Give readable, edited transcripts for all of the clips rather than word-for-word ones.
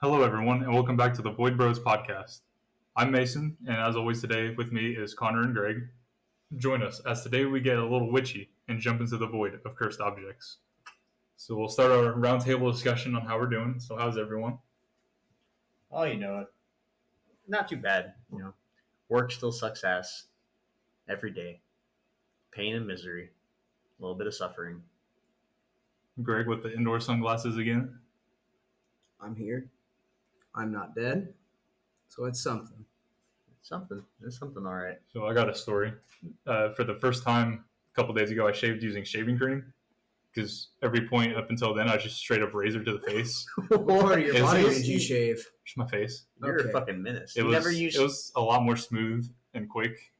Hello, everyone, and welcome back to the Void Bros podcast. I'm Mason, and as always, today with me is Connor and Greg. Join us as today we get a little witchy and jump into the void of cursed objects. So we'll start our roundtable discussion on how we're doing. So, how's everyone? Oh, not too bad. Work still sucks ass every day. Pain and misery, a little bit of suffering. Greg with the indoor sunglasses again. I'm here. I'm not dead. So it's something. It's something all right. So I got a story. For the first time a couple days ago, I shaved using shaving cream because every point up until then, I was just straight up razor to the face. What part of your body did you shave? Just my face. You're a fucking menace. It was a lot more smooth and quick.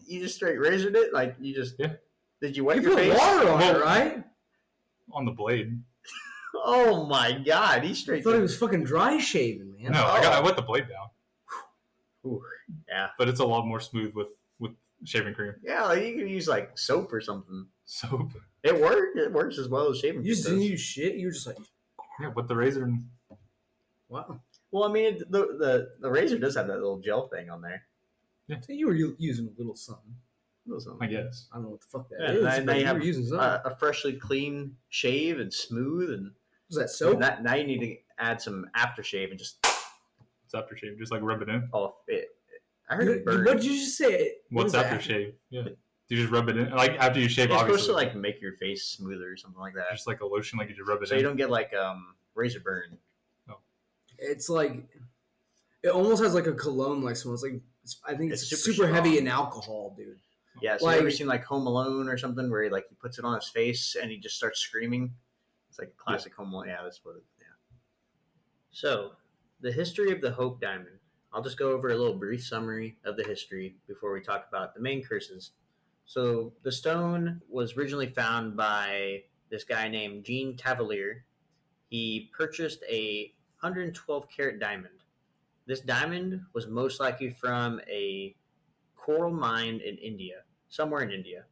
You just straight razored it? Like, you just... Yeah. Did you wipe You your put face? water on it, right? On the blade. Oh, my God. He I straight... thought it was fucking dry shaving, man. No, I wet the blade down. Ooh, yeah. But it's a lot more smooth with shaving cream. Yeah, like you could use, like, soap or something. Soap? It worked. It works as well as shaving You just cream didn't does. use shit? You were just like, Yeah, with the razor. wow. Well, I mean, the razor does have that little gel thing on there. So you were using a little something. I guess. I don't know what the fuck that Yeah, is, now but you you have were using something. a freshly clean shave and smooth, and Was that soap? now you need to add some aftershave and just It's aftershave. Just like rub it in. it. I heard it burn. What did you just say? What's What is aftershave? Yeah. Do you just rub it in? Like after you shave, It's obviously. supposed to like make your face smoother or something like that, Just like a lotion, like you just rub it so in. you don't get like razor burn. It's like, it almost has like a cologne-like smell. It's like, I think it's It's super super heavy strong. in alcohol, dude. Yeah, so Like- you ever seen like Home Alone or something where he puts it on his face and he just starts screaming? It's like a classic Home Alone. Yeah, that's what it. Yeah. So, the history of the Hope Diamond. I'll just go over a little brief summary of the history before we talk about the main curses. So, the stone was originally found by this guy named Jean Tavelier. He purchased a 112 karat diamond. This diamond was most likely from a coral mine in India, somewhere in India.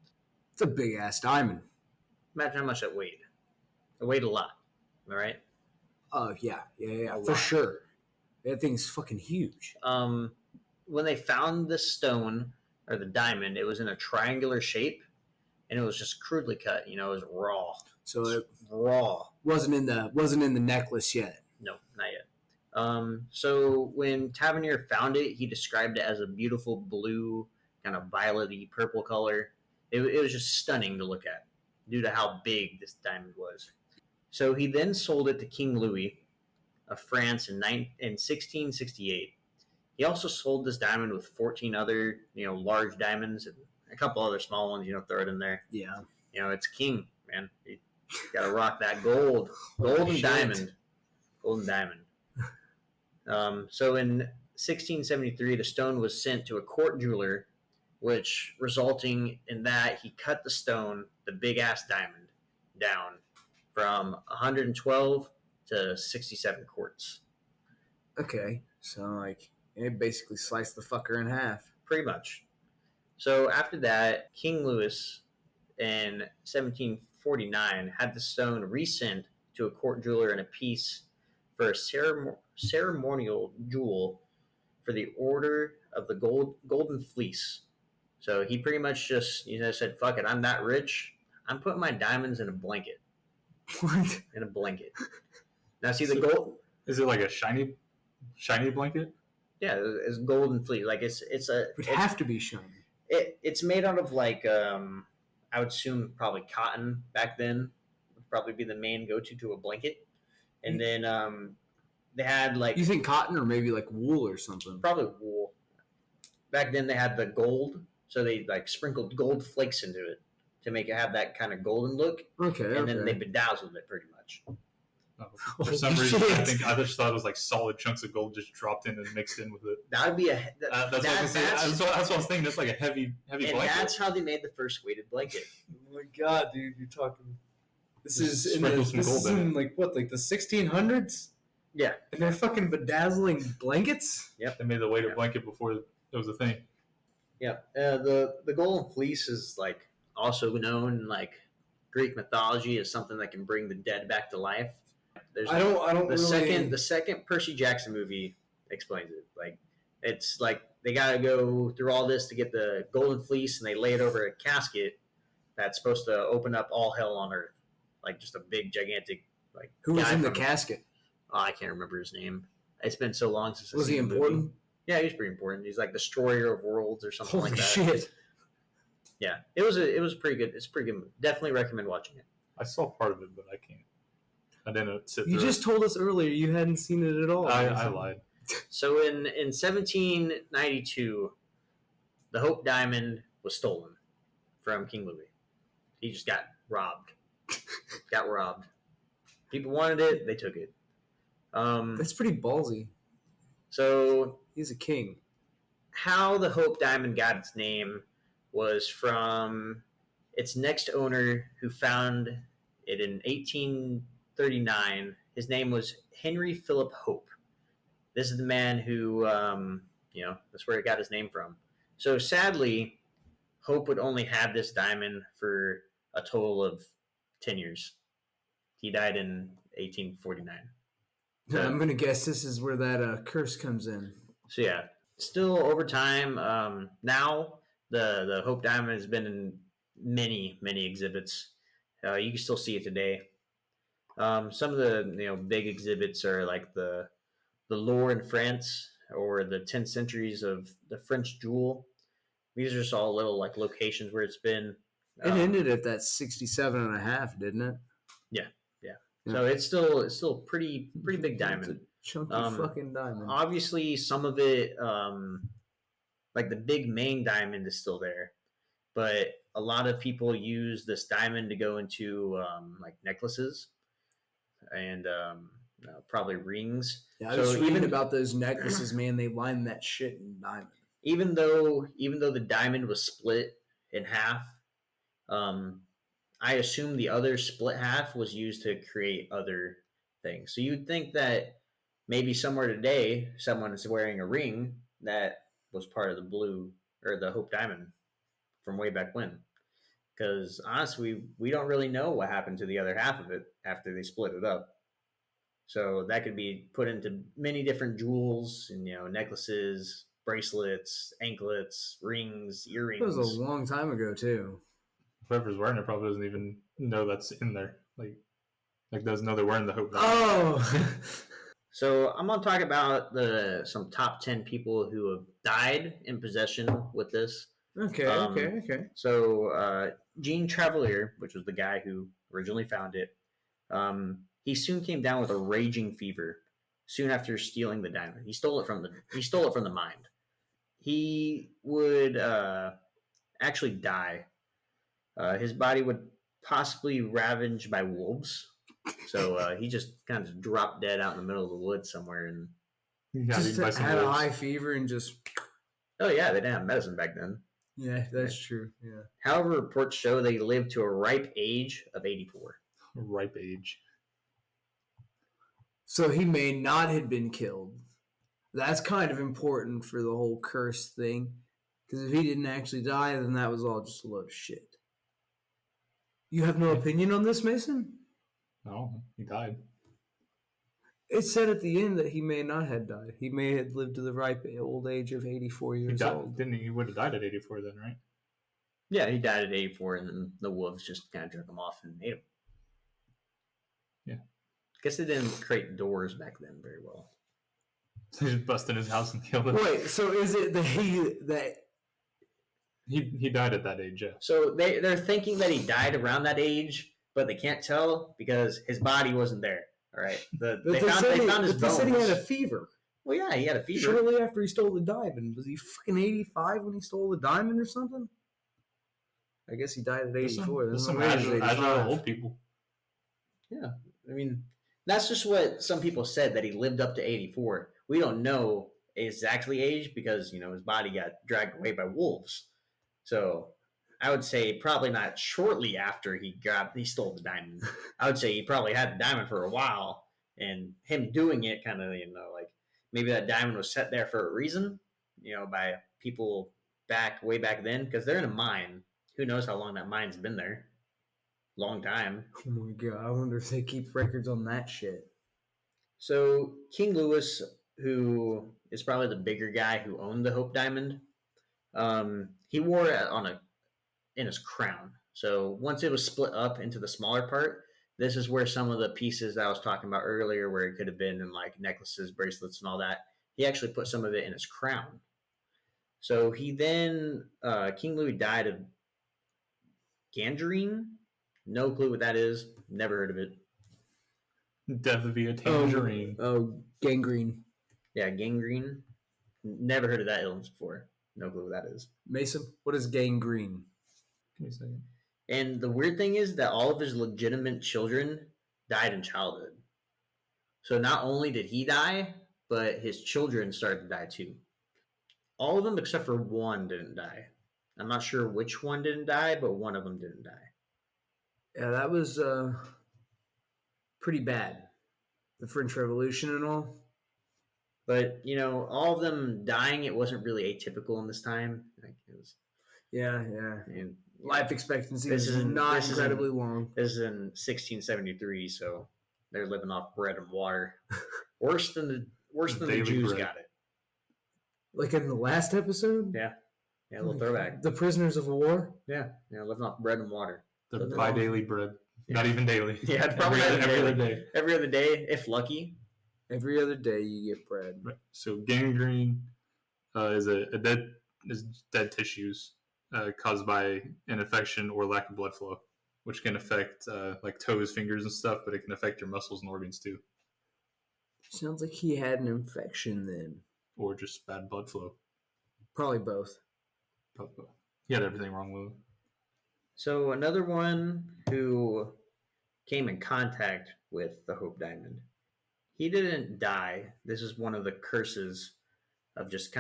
It's a big-ass diamond. Imagine how much that weighed. It weighed a lot. Am I right? Oh, yeah, A for lot. sure. That thing's fucking huge. When they found the stone or the diamond, it was in a triangular shape, and it was just crudely cut. It was raw. So it Raw. wasn't in the necklace yet. No, not yet. So when Tavernier found it, he described it as a beautiful blue, kind of violet-y purple color. It was just stunning to look at due to how big this diamond was. So he then sold it to King Louis of France in 1668. He also sold this diamond with 14 other, large diamonds and a couple other small ones, throw it in there. Yeah. It's king, man. You gotta rock that gold. Golden shit. diamond. Golden diamond. So in 1673, the stone was sent to a court jeweler, which resulting in that he cut the stone, the big ass diamond, down from 112 to 67 quarts. Okay. So, it basically sliced the fucker in half. Pretty much. So after that, King Louis in 1749 had the stone resent to a court jeweler in a piece for a ceremonial jewel for the Order of the Golden Fleece. So he pretty much just said, fuck it, I'm that rich. I'm putting my diamonds in a blanket. What? In a blanket. Now see the gold. Is it like a shiny blanket? Yeah, it's golden fleece. Like it would have to be shiny. It's made out of I would assume probably cotton back then would probably be the main go-to a blanket. And then they had You think cotton or maybe wool or something? probably wool. Back then they had the gold, so they sprinkled gold flakes into it to make it have that kind of golden look. Okay. And then they bedazzled it pretty much. Oh, for some reason, I just thought it was solid chunks of gold just dropped in and mixed in with it. That would be That's what I was thinking. That's like a heavy and blanket. that's how they made the first weighted blanket. Oh my god, dude! You're talking. This Just is in sprinkle some gold in the 1600s, Yeah. and they're fucking bedazzling blankets. They made the weighted Yeah. blanket before it was a thing. Yeah. The golden fleece is also known in Greek mythology as something that can bring the dead back to life. I don't the second Percy Jackson movie explains it. Like it's like they gotta go through all this to get the golden fleece, and they lay it over a casket that's supposed to open up all hell on earth, like just a big gigantic like. Who was in the casket? Oh, I can't remember his name. It's been so long since. Was he important? Movie. Yeah, he's pretty important. He's like destroyer of worlds or something Holy like that. shit! Yeah, it was pretty good. It's pretty good. Definitely recommend watching it. I saw part of it, but I can't. I didn't sit through You just told us earlier you hadn't seen it at all. I lied. So in 1792, the Hope Diamond was stolen from King Louis. He just got robbed. People wanted it, they took it. That's pretty ballsy. So He's a king. how the Hope Diamond got its name was from its next owner, who found it in 1839. His name was Henry Philip Hope. This is the man who, that's where it got his name from. So sadly, Hope would only have this diamond for a total of 10 years. He died in 1849. So, I'm going to guess this is where that curse comes in. So yeah, still over time, now the Hope Diamond has been in many exhibits. You can still see it today. Some of the big exhibits are like the lore in France, or the 10th centuries of the French jewel. These are just all little like locations where it's been. It ended at that 67.5, didn't it? Yeah. So it's still pretty big diamond. It's a chunky fucking diamond. Obviously, some of it, like the big main diamond, is still there, but a lot of people use this diamond to go into like necklaces and probably rings. Yeah, I was reading about those necklaces, man. They line that shit in diamond. Even though the diamond was split in half, I assume the other split half was used to create other things. So you'd think that maybe somewhere today, someone is wearing a ring that was part of the blue or the Hope Diamond from way back when. Because honestly, we don't really know what happened to the other half of it after they split it up. So that could be put into many different jewels and necklaces, bracelets, anklets, rings, earrings. It was a long time ago too. Whoever's wearing it probably doesn't even know that's in there. Like doesn't know they're wearing the Hope. Oh. So I'm gonna talk about some top 10 people who have died in possession with this. Okay. So Jean Travelier, which was the guy who originally found it, he soon came down with a raging fever. Soon after stealing the diamond, he stole it from the mine. He would actually die. His body would possibly ravaged by wolves. So he just kind of dropped dead out in the middle of the woods somewhere. And just had a high fever and just... Oh, yeah, they didn't have medicine back then. Yeah, that's true. Yeah. However, reports show they lived to a ripe age of 84. Ripe age. So he may not have been killed. That's kind of important for the whole curse thing. Because if he didn't actually die, then that was all just a load of shit. You have no opinion on this, Mason? No, he died. It said at the end that he may not have died. He may have lived to the ripe old age of 84 years old. Didn't he? He would have died at 84 then, right? Yeah, he died at 84, and then the wolves just kind of drug him off and ate him. Yeah. I guess they didn't create doors back then very well. So he just busted his house and killed him. Wait, so is it that he died at that age? Yeah. So they're thinking that he died around that age, but they can't tell because his body wasn't there. All right. They found his bones. They said he had a fever. Well, yeah, he had a fever. Shortly after he stole the diamond. Was he fucking 85 when he stole the diamond or something? I guess he died at 84. There's some agile old people. Yeah. I mean, that's just what some people said, that he lived up to 84. We don't know exactly age because, his body got dragged away by wolves. So I would say probably not shortly after he stole the diamond. I would say he probably had the diamond for a while, and him doing it kind of, like maybe that diamond was set there for a reason, by people way back then, because they're in a mine. Who knows how long that mine's been there? Long time. Oh my god, I wonder if they keep records on that shit. So King Louis, who is probably the bigger guy who owned the Hope Diamond, he wore it in his crown. So once it was split up into the smaller part, this is where some of the pieces that I was talking about earlier, where it could have been in like necklaces, bracelets, and all that, he actually put some of it in his crown. So he then King Louis died of gangrene. No clue what that is. Never heard of it. Death via tangerine. Oh, gangrene. Yeah, gangrene. Never heard of that illness before. No clue what that is. Mason, what is gangrene? Give me a second. And the weird thing is that all of his legitimate children died in childhood. So not only did he die, but his children started to die too. All of them except for one didn't die. I'm not sure which one didn't die, but one of them didn't die. Yeah, that was pretty bad. The French Revolution and all. But, all of them dying, it wasn't really atypical in this time. Like, it was, Yeah. and Life expectancy This is is in- not this is in- incredibly long. This is in 1673, so they're living off bread and water. Worse than the Daily Jews bread. got it. Like in the last episode? Yeah, a little throwback. The prisoners of war? Yeah, living off bread and water. The Living by off- daily bread. Yeah. Not even daily. Yeah, it's probably every, not every daily. other day. Every other day, if lucky. Every other day you get bread. Right. So gangrene is dead tissues caused by an infection or lack of blood flow, which can affect like toes, fingers, and stuff, but it can affect your muscles and organs too, Sounds like he had an infection then. or just bad blood flow. Probably both. He had everything wrong with him. So another one who came in contact with the Hope Diamond. He didn't die. This is one of the curses of just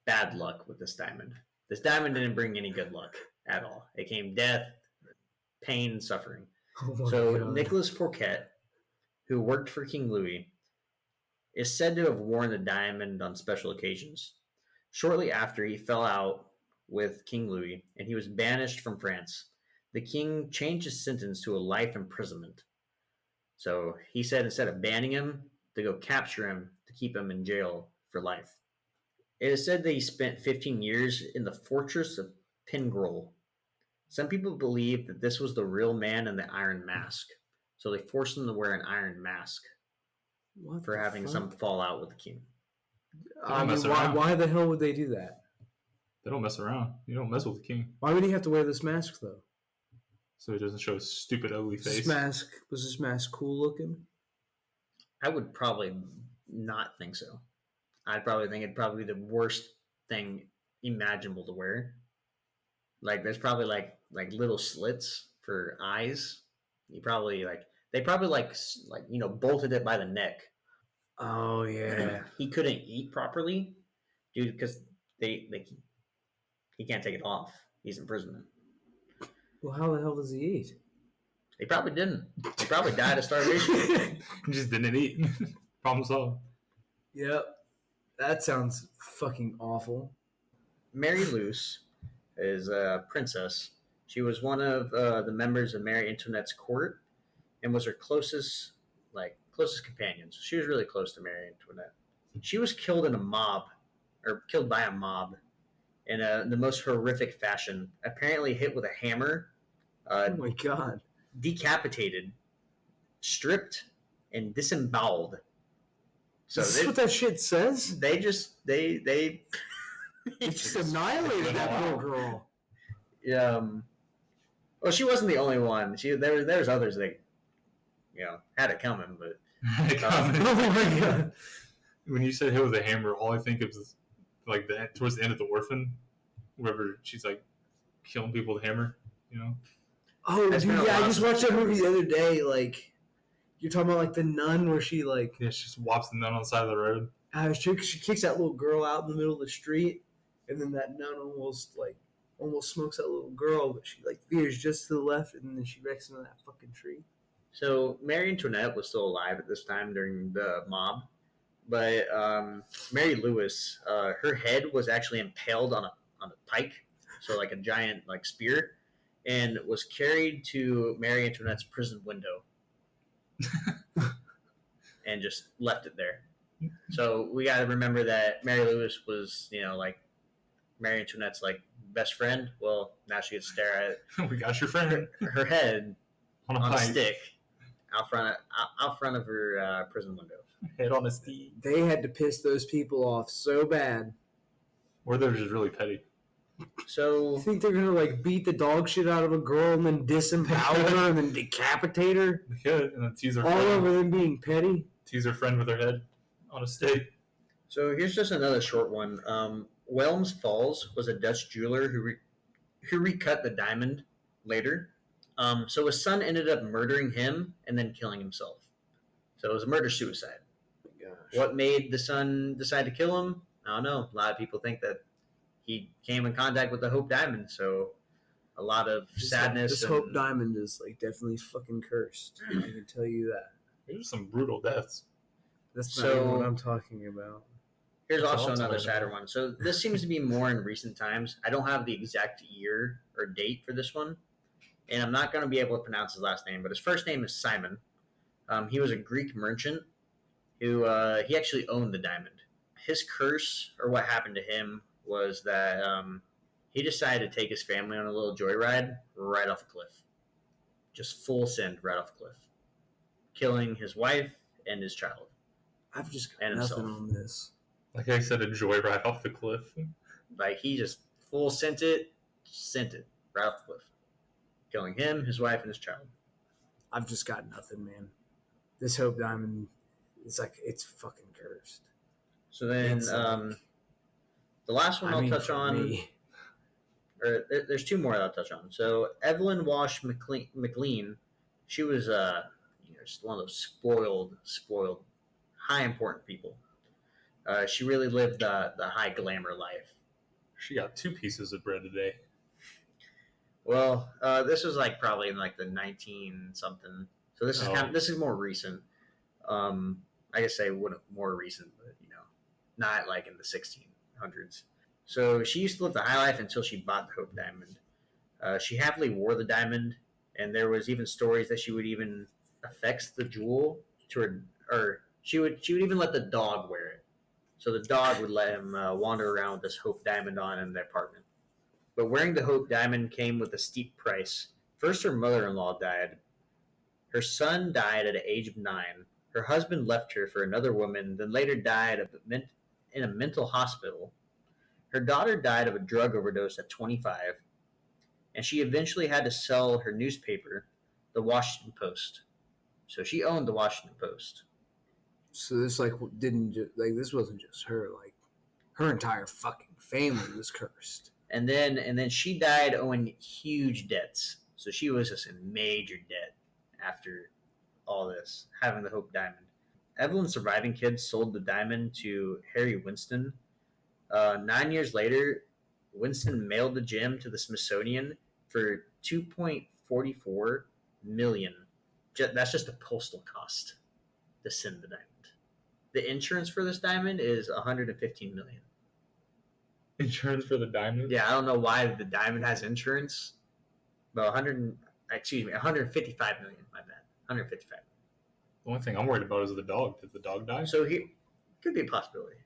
bad luck with this diamond. This diamond didn't bring any good luck at all. It came death, pain, and suffering. Oh my So God. Nicholas Fouquet, who worked for King Louis, is said to have worn the diamond on special occasions. Shortly after he fell out with King Louis and he was banished from France, the king changed his sentence to a life imprisonment. So he said instead of banning him, to go capture him to keep him in jail for life. It is said that he spent 15 years in the fortress of Pingrol. Some people believe that this was the real man in the iron mask. So they forced him to wear an iron mask What for the having fuck? some fallout with the king. I Don't mean, mess around. why the hell would they do that? They don't mess around. You don't mess with the king, Why would he have to wear this mask though? so he doesn't show his stupid, ugly Was this face. mask cool looking? I would probably not think so. I'd probably think it'd probably be the worst thing imaginable to wear. Like there's probably like little slits for eyes. They probably bolted it by the neck. Oh yeah. He couldn't eat properly, dude, because he can't take it off. He's in prison. Well, how the hell does he eat? He probably didn't. He probably died of starvation. He just didn't eat. Problem solved. Yep. That sounds fucking awful. Mary Luce is a princess. She was one of the members of Marie Antoinette's court and was her closest companions. She was really close to Marie Antoinette. She was killed killed by a mob in the most horrific fashion. Apparently hit with a hammer, Oh my God. decapitated, stripped, and disemboweled. So Is this what that shit says? they just It just annihilated that poor girl. Well, she wasn't the only one. There's others that had it coming, but Oh my God. When you said hit with a hammer, all I think of is like towards the end of The Orphan, wherever she's like killing people with a hammer. Oh, That's dude, been a yeah, I while just since watched that movie the other day. Like, you're talking about like the nun where she like, Yeah, she just whops the nun on the side of the road. she kicks that little girl out in the middle of the street, and then that nun almost smokes that little girl, but she like veers just to the left, and then she wrecks into that fucking tree. So Marie Antoinette was still alive at this time during the mob, but Mary Louise, her head was actually impaled on a pike, so like a giant like spear, and was carried to Marie Antoinette's prison window. and just left it there. So we got to remember that Mary Louise was, like Marie Antoinette's like best friend. Well, now she gets to stare at We got your friend her head on on a a stick. stick out front of her prison window. Head on a steed. They had to piss those people off so bad. Or they're just really petty. So You think they're gonna like beat the dog shit out of a girl and then disembowel her and then decapitate her? They could, and then tease her All friend. over them being petty? Tease her friend with her head on a stick. So here's just another short one. Wilms Falls was a Dutch jeweler who recut the diamond later. So his son ended up murdering him and then killing himself. So it was a murder-suicide. Oh my gosh. What made the son decide to kill him? I don't know. A lot of people think that he came in contact with the Hope Diamond, so a lot of sadness. This Hope Diamond is like definitely fucking cursed. I can tell you that. There's some brutal deaths. That's not So- even what I'm talking about. Here's That's also all another it's sadder one. So this seems to be more in recent times. I don't have the exact year or date for this one, and I'm not going to be able to pronounce his last name, but his first name is Simon. He was a Greek merchant who he actually owned the diamond. His curse, or what happened to him, was that he decided to take his family on a little joyride right off a cliff. Just full send right off a cliff. Killing his wife and his child. I've just got And nothing himself. on this. Like I said, a joyride off the cliff. Like, he just full sent it right off the cliff. Killing him, his wife, and his child. I've just got nothing, man. This Hope Diamond, it's like it's fucking cursed. So then, It's like- the last one I'll touch for on, me, or there's two more I'll touch on. So Evelyn Wash McLean, she was just one of those spoiled, high important people. She really lived the high glamour life. She got 2 pieces of bread a day. Well, this was like probably in like the 19 something. So this is this is more recent. I guess I wouldn't more recent, but not like in the 1600s. So she used to live the high life until she bought the Hope Diamond. She happily wore the diamond, and there was even stories that she would even affix the jewel to her, or she would even let the dog wear it. So the dog would let him wander around with this Hope Diamond on in their apartment. But wearing the Hope Diamond came with a steep price. First, her mother-in-law died. Her son died at the age of 9. Her husband left her for another woman, then later died in a mental hospital. Her daughter died of a drug overdose at 25, and she eventually had to sell her newspaper, the Washington Post. So she owned the Washington Post. so this like this wasn't just her. Like her entire fucking family was cursed. And then she died owing huge debts. So she was just in major debt after all this, having the Hope Diamond. Evelyn's surviving kids sold the diamond to Harry Winston. 9 years later, Winston mailed the gem to the Smithsonian for $2.44 million. That's just the postal cost to send the diamond. The insurance for this diamond is $115 million. Insurance for the diamond? Yeah, I don't know why the diamond has insurance. But 155 million. My bad. 155. The only thing I'm worried about is the dog. Did the dog die? So here could be a possibility.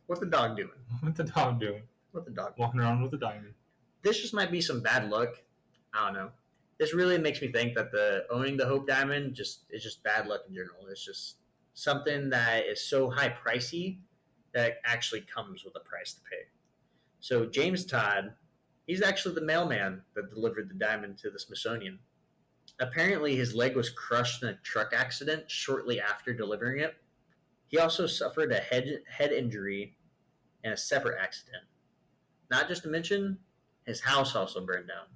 What the dog doing? What's the dog doing? What the dog? Walking around with a diamond. This just might be some bad luck. I don't know. This really makes me think that the owning the Hope Diamond is just bad luck in general. It's just something that is so high pricey that actually comes with a price to pay. So James Todd, he's actually the mailman that delivered the diamond to the Smithsonian. Apparently, his leg was crushed in a truck accident shortly after delivering it. He also suffered a head injury in a separate accident. Not just to mention, his house also burned down.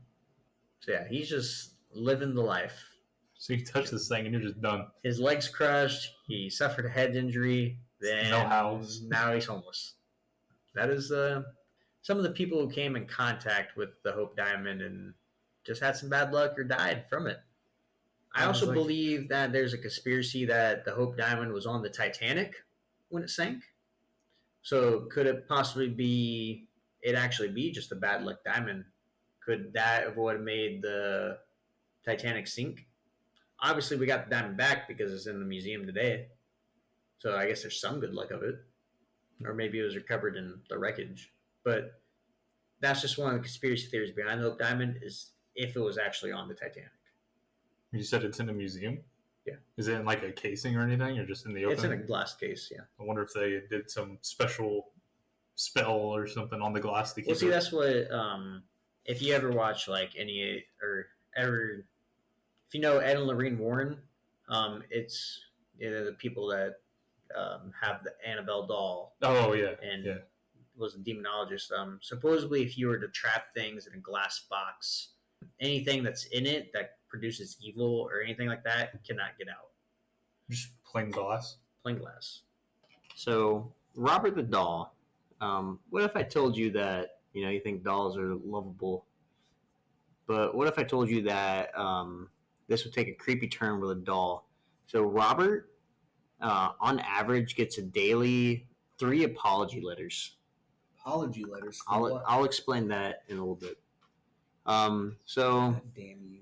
So yeah, he's just living the life. So you touch this thing and you're just done. His leg's crushed. He suffered a head injury. Then No house. Now he's homeless. That is some of the people who came in contact with the Hope Diamond and just had some bad luck or died from it. I also believe that there's a conspiracy that the Hope Diamond was on the Titanic when it sank. So could it possibly be, actually be just a bad luck diamond? Could that have what made the Titanic sink? Obviously, we got the diamond back because it's in the museum today. So I guess there's some good luck of it. Or maybe it was recovered in the wreckage. But that's just one of the conspiracy theories behind the Hope Diamond is if it was actually on the Titanic. You said it's in a museum? Yeah. Is it in like a casing or anything, or just in the open? It's in a glass case, yeah. I wonder if they did some special spell or something on the glass to keep Well, see, it. that's what, if you ever watch, like, if you know Ed and Lorraine Warren, it's the people that have the Annabelle doll. Oh, yeah. And was a demonologist. Supposedly, if you were to trap things in a glass box, anything that's in it that produces evil or anything like that cannot get out. Just plain glass? Plain glass. So, Robert the doll. What if I told you that, you think dolls are lovable, but what if I told you that this would take a creepy turn with a doll? So, Robert, on average, gets a daily 3 apology letters. Apology letters for what? I'll explain that in a little bit. So God damn you.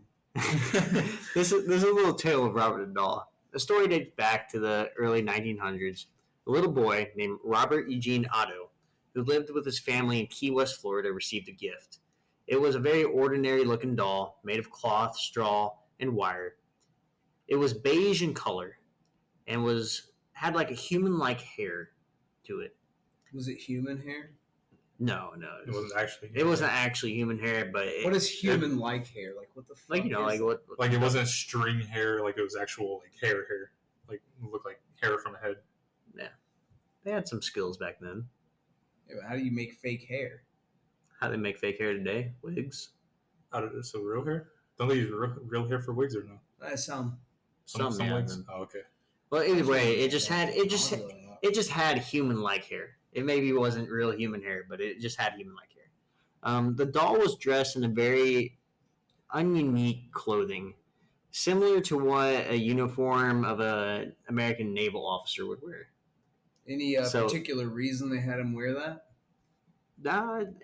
this is a little tale of Robert the doll. The story dates back to the early 1900s. A little boy named Robert Eugene Otto, who lived with his family in Key West, Florida, received a gift. It was a very ordinary-looking doll made of cloth, straw, and wire. It was beige in color and had like a human-like hair to it. Was it human hair? No. It wasn't actually. It wasn't actually human hair, but what is human-like hair? Like what the fuck? Like like what? Like it wasn't string hair. Like it was actual like hair. Like it looked like hair from a head. Yeah, they had some skills back then. Yeah, but how do you make fake hair? How do they make fake hair today? Wigs. So real hair? Don't they use real hair for wigs or no? Some Some yeah, wigs. Oh, okay. Well, either way, it just had human-like hair. It maybe wasn't real human hair, but it just had human-like hair. The doll was dressed in a very ununique clothing, similar to what a uniform of an American naval officer would wear. Any particular reason they had him wear that?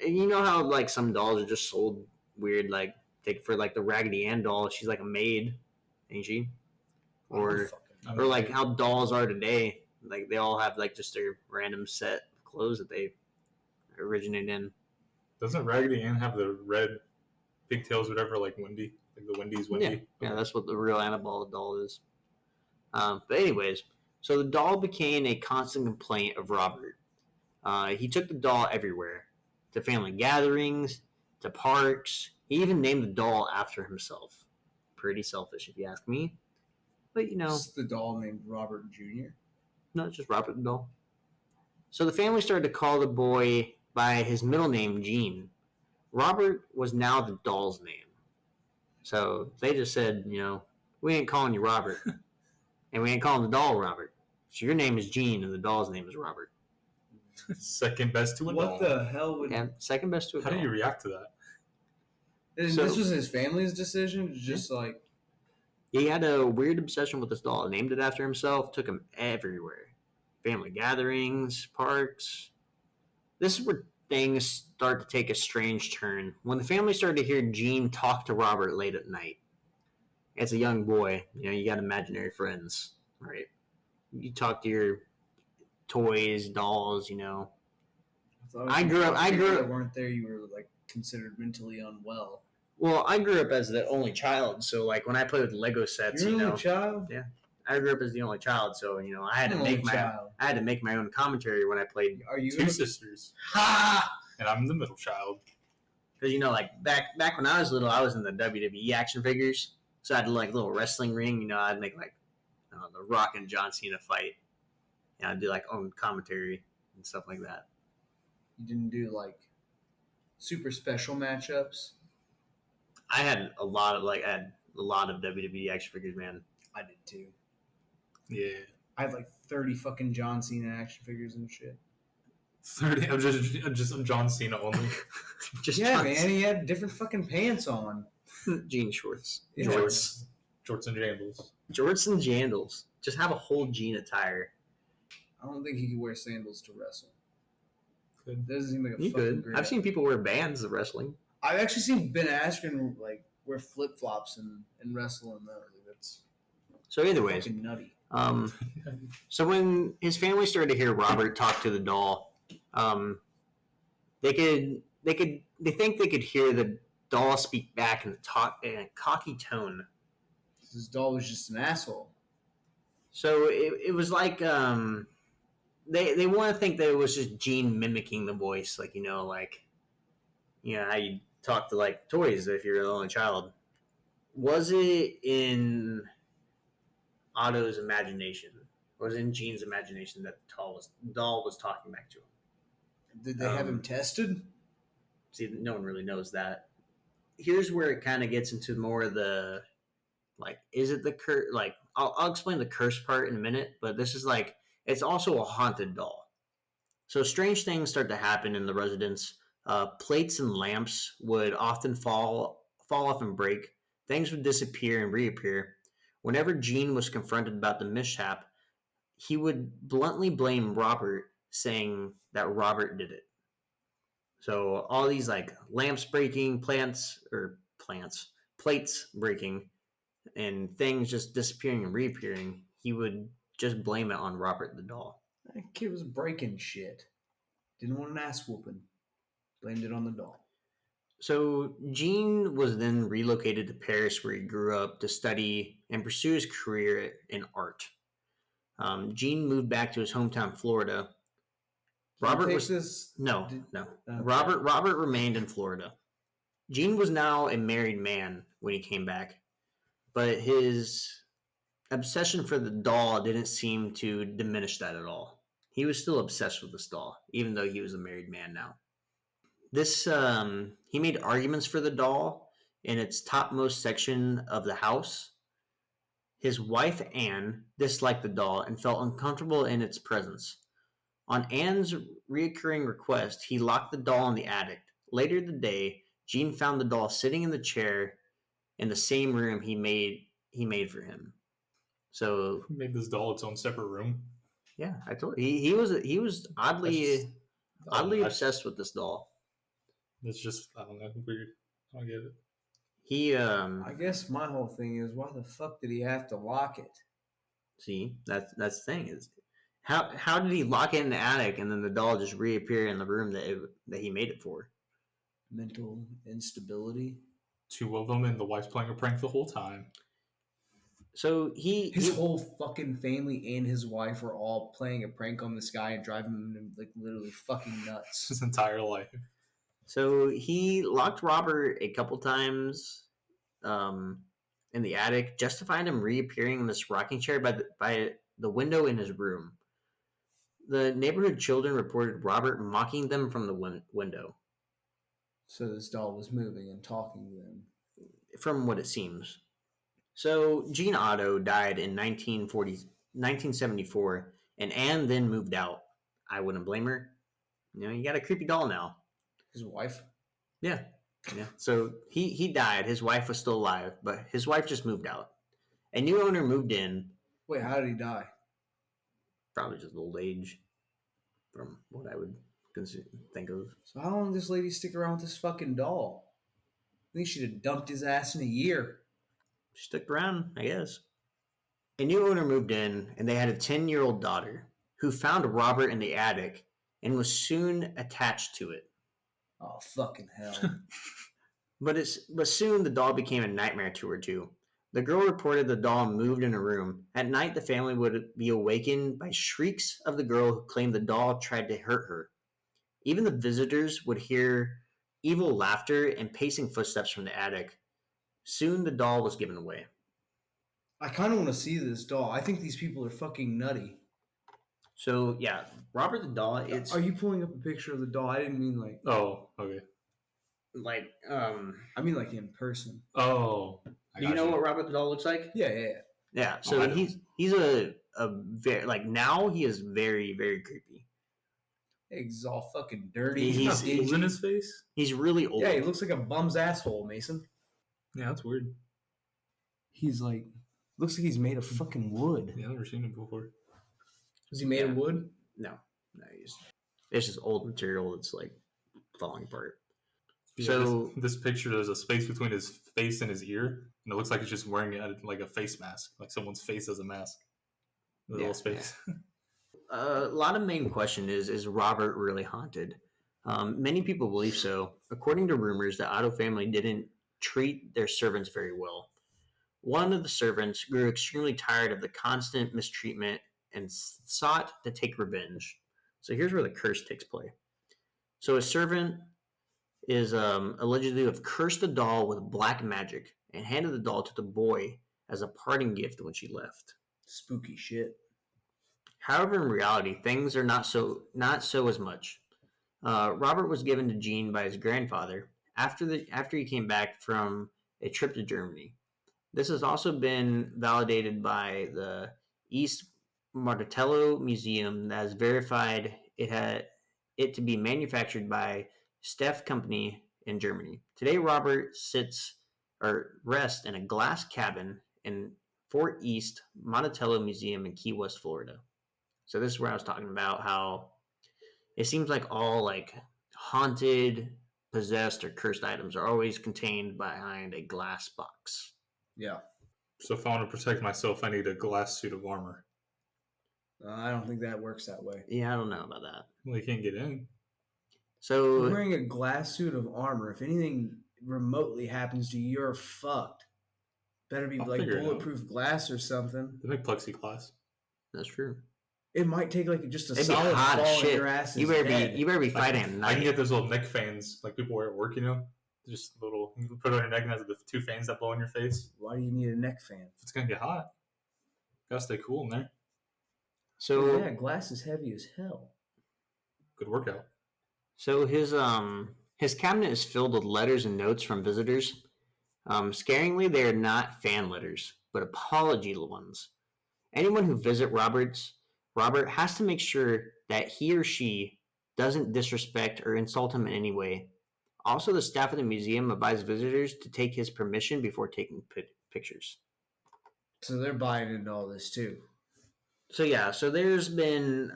You know how like some dolls are just sold weird, like take for like the Raggedy Ann doll. She's like a maid, ain't she? Or like how dolls are today. Like they all have like just their random set of clothes that they originate in. Doesn't Raggedy Ann have the red pigtails, whatever, like Wendy? Like the Wendy's Wendy? Yeah, that's what the real Annabelle doll is. But anyways, so the doll became a constant complaint of Robert. He took the doll everywhere. To family gatherings, to parks. He even named the doll after himself. Pretty selfish if you ask me. But Is the doll named Robert Jr.? No, it's just Robert the doll. So the family started to call the boy by his middle name, Gene. Robert was now the doll's name. So they just said, we ain't calling you Robert. And we ain't calling the doll Robert. So your name is Gene and the doll's name is Robert. Second best to a doll. What the hell would... Yeah, second best to a How doll. do you react to that? This was his family's decision? Just like... He had a weird obsession with this doll. Named it after himself. Took him everywhere. Family gatherings, parks. This is where things start to take a strange turn. When the family started to hear Gene talk to Robert late at night. As a young boy, you got imaginary friends, right? You talk to your toys, dolls, I grew up. That weren't there. You were like considered mentally unwell. Well, I grew up as the only child, so like when I played with Lego sets, You're the only child. Yeah, I grew up as the only child, so I had to make my own commentary when I played. Are you two sisters? Ha! And I'm the middle child. Because like back when I was little, I was in the WWE action figures, so I had like a little wrestling ring. I'd make like the Rock and John Cena fight. I'd do like own commentary and stuff like that. You didn't do like super special matchups. I had a lot of WWE action figures, man. I did too. Yeah. I had like 30 fucking John Cena action figures and shit. 30. I'm just John Cena only. Man. He had different fucking pants on. Jean shorts. Yeah. Jorts and jandals. Jorts and jandals. Just have a whole jean attire. I don't think he could wear sandals to wrestle. Good. That doesn't seem like a You fucking could. great. I've seen people wear bands of wrestling. I've actually seen Ben Askren like wear flip flops and wrestle in those. That's So either ways, fucking nutty. So when his family started to hear Robert talk to the doll, they think they could hear the doll speak back in a cocky tone. His doll was just an asshole. So it was like they want to think that it was just Gene mimicking the voice, like how you talk to like toys if you're the only child. Was it in Otto's imagination, or was it in Gene's imagination that the doll was talking back to him? Did they have him tested? See, no one really knows that. Here's where it kind of gets into more of the, like, is it the curse? Like, I'll explain the curse part in a minute, but this is like, it's also a haunted doll. So strange things start to happen in the residence. Plates and lamps would often fall off and break. Things would disappear and reappear. Whenever Gene was confronted about the mishap, he would bluntly blame Robert, saying that Robert did it. So all these like lamps breaking, plates breaking, and things just disappearing and reappearing, he would just blame it on Robert the doll. That kid was breaking shit. Didn't want an ass whooping. Blamed it on the doll. So Gene was then relocated to Paris, where he grew up, to study and pursue his career in art. Gene moved back to his hometown, Florida. Robert was this? No. Okay. Robert remained in Florida. Gene was now a married man when he came back, but his obsession for the doll didn't seem to diminish that at all. He was still obsessed with this doll, even though he was a married man now. He made arguments for the doll in its topmost section of the house. His wife, Anne, disliked the doll and felt uncomfortable in its presence. On Anne's reoccurring request, he locked the doll in the attic. Later that day, Gene found the doll sitting in the chair in the same room he made for him. So he made this doll its own separate room. Yeah, I told you. He was oddly obsessed with this doll. It's just, I don't know, weird. I don't get it. I guess my whole thing is, why the fuck did he have to lock it? See, that's the thing is, how did he lock it in the attic and then the doll just reappear in the room that he made it for? Mental instability. Two of them, and the wife's playing a prank the whole time. So his whole fucking family and his wife are all playing a prank on this guy and driving him like literally fucking nuts. His entire life. So he locked Robert a couple times in the attic, justifying him reappearing in this rocking chair by the window in his room. The neighborhood children reported Robert mocking them from the window. So this doll was moving and talking to them. From what it seems. So Gene Otto died in 1974, and Anne then moved out. I wouldn't blame her. You got a creepy doll now. His wife? Yeah. So he died. His wife was still alive, but his wife just moved out. A new owner moved in. Wait, how did he die? Probably just old age, from what I would think of. So how long did this lady stick around with this fucking doll? I think she'd have dumped his ass in a year. She stuck around, I guess. A new owner moved in, and they had a 10-year-old daughter who found Robert in the attic and was soon attached to it. Oh, fucking hell. But soon the doll became a nightmare to her, too. The girl reported the doll moved in a room. At night, the family would be awakened by shrieks of the girl who claimed the doll tried to hurt her. Even the visitors would hear evil laughter and pacing footsteps from the attic. Soon the doll was given away. I kind of want to see this doll. I think these people are fucking nutty. So, yeah, Robert the doll, it's... Are you pulling up a picture of the doll? I didn't mean like... Oh, okay. Like, I mean like in person. Oh. Do you know what Robert the doll looks like? Yeah. Yeah, so he's a very... Like, now he is very, very creepy. He's all fucking dirty. He's old in his face? He's really old. Yeah, he looks like a bum's asshole, Mason. Yeah, that's weird. He's like... Looks like he's made of fucking wood. Yeah, I've never seen him before. Is he made of wood? No, it's just old material that's like falling apart. Yeah, so this picture, there's a space between his face and his ear, and it looks like he's just wearing like a face mask, like someone's face as a mask. The little space. A lot of main question is Robert really haunted? Many people believe so. According to rumors, the Otto family didn't treat their servants very well. One of the servants grew extremely tired of the constant mistreatment and sought to take revenge. So here's where the curse takes place. So a servant is allegedly to have cursed the doll with black magic and handed the doll to the boy as a parting gift when she left. Spooky shit. However, in reality, things are not so as much. Robert was given to Jean by his grandfather after he came back from a trip to Germany. This has also been validated by the East Martello Museum that has verified it to be manufactured by Steff Company in Germany. Today, Robert rests in a glass cabin in Fort East Monticello Museum in Key West, Florida. So this is where I was talking about how it seems like all like haunted, possessed, or cursed items are always contained behind a glass box. Yeah. So if I want to protect myself, I need a glass suit of armor. I don't think that works that way. Yeah, I don't know about that. Well, you can't get in. So You're wearing a glass suit of armor. If anything remotely happens to you, you're fucked. Better be I'll like figure it out. bulletproof glass or something. They make plexiglass. that's true. It might take like just a It'd be solid hot fall as and shit. your ass is You better dead. be fighting at I night. can get those little neck fans like people wear at work, you know? Just little, you can put it on your neck and has the two fans that blow in your face. Why do you need a neck fan? It's going to get hot. Gotta stay cool in there. So Yeah, glass is heavy as hell. Good workout. So his cabinet is filled with letters and notes from visitors. Scaringly, they are not fan letters, but apology ones. Anyone who visits Robert has to make sure that he or she doesn't disrespect or insult him in any way. Also, the staff of the museum advise visitors to take his permission before taking pictures. So they're buying into all this too. So yeah, so there's been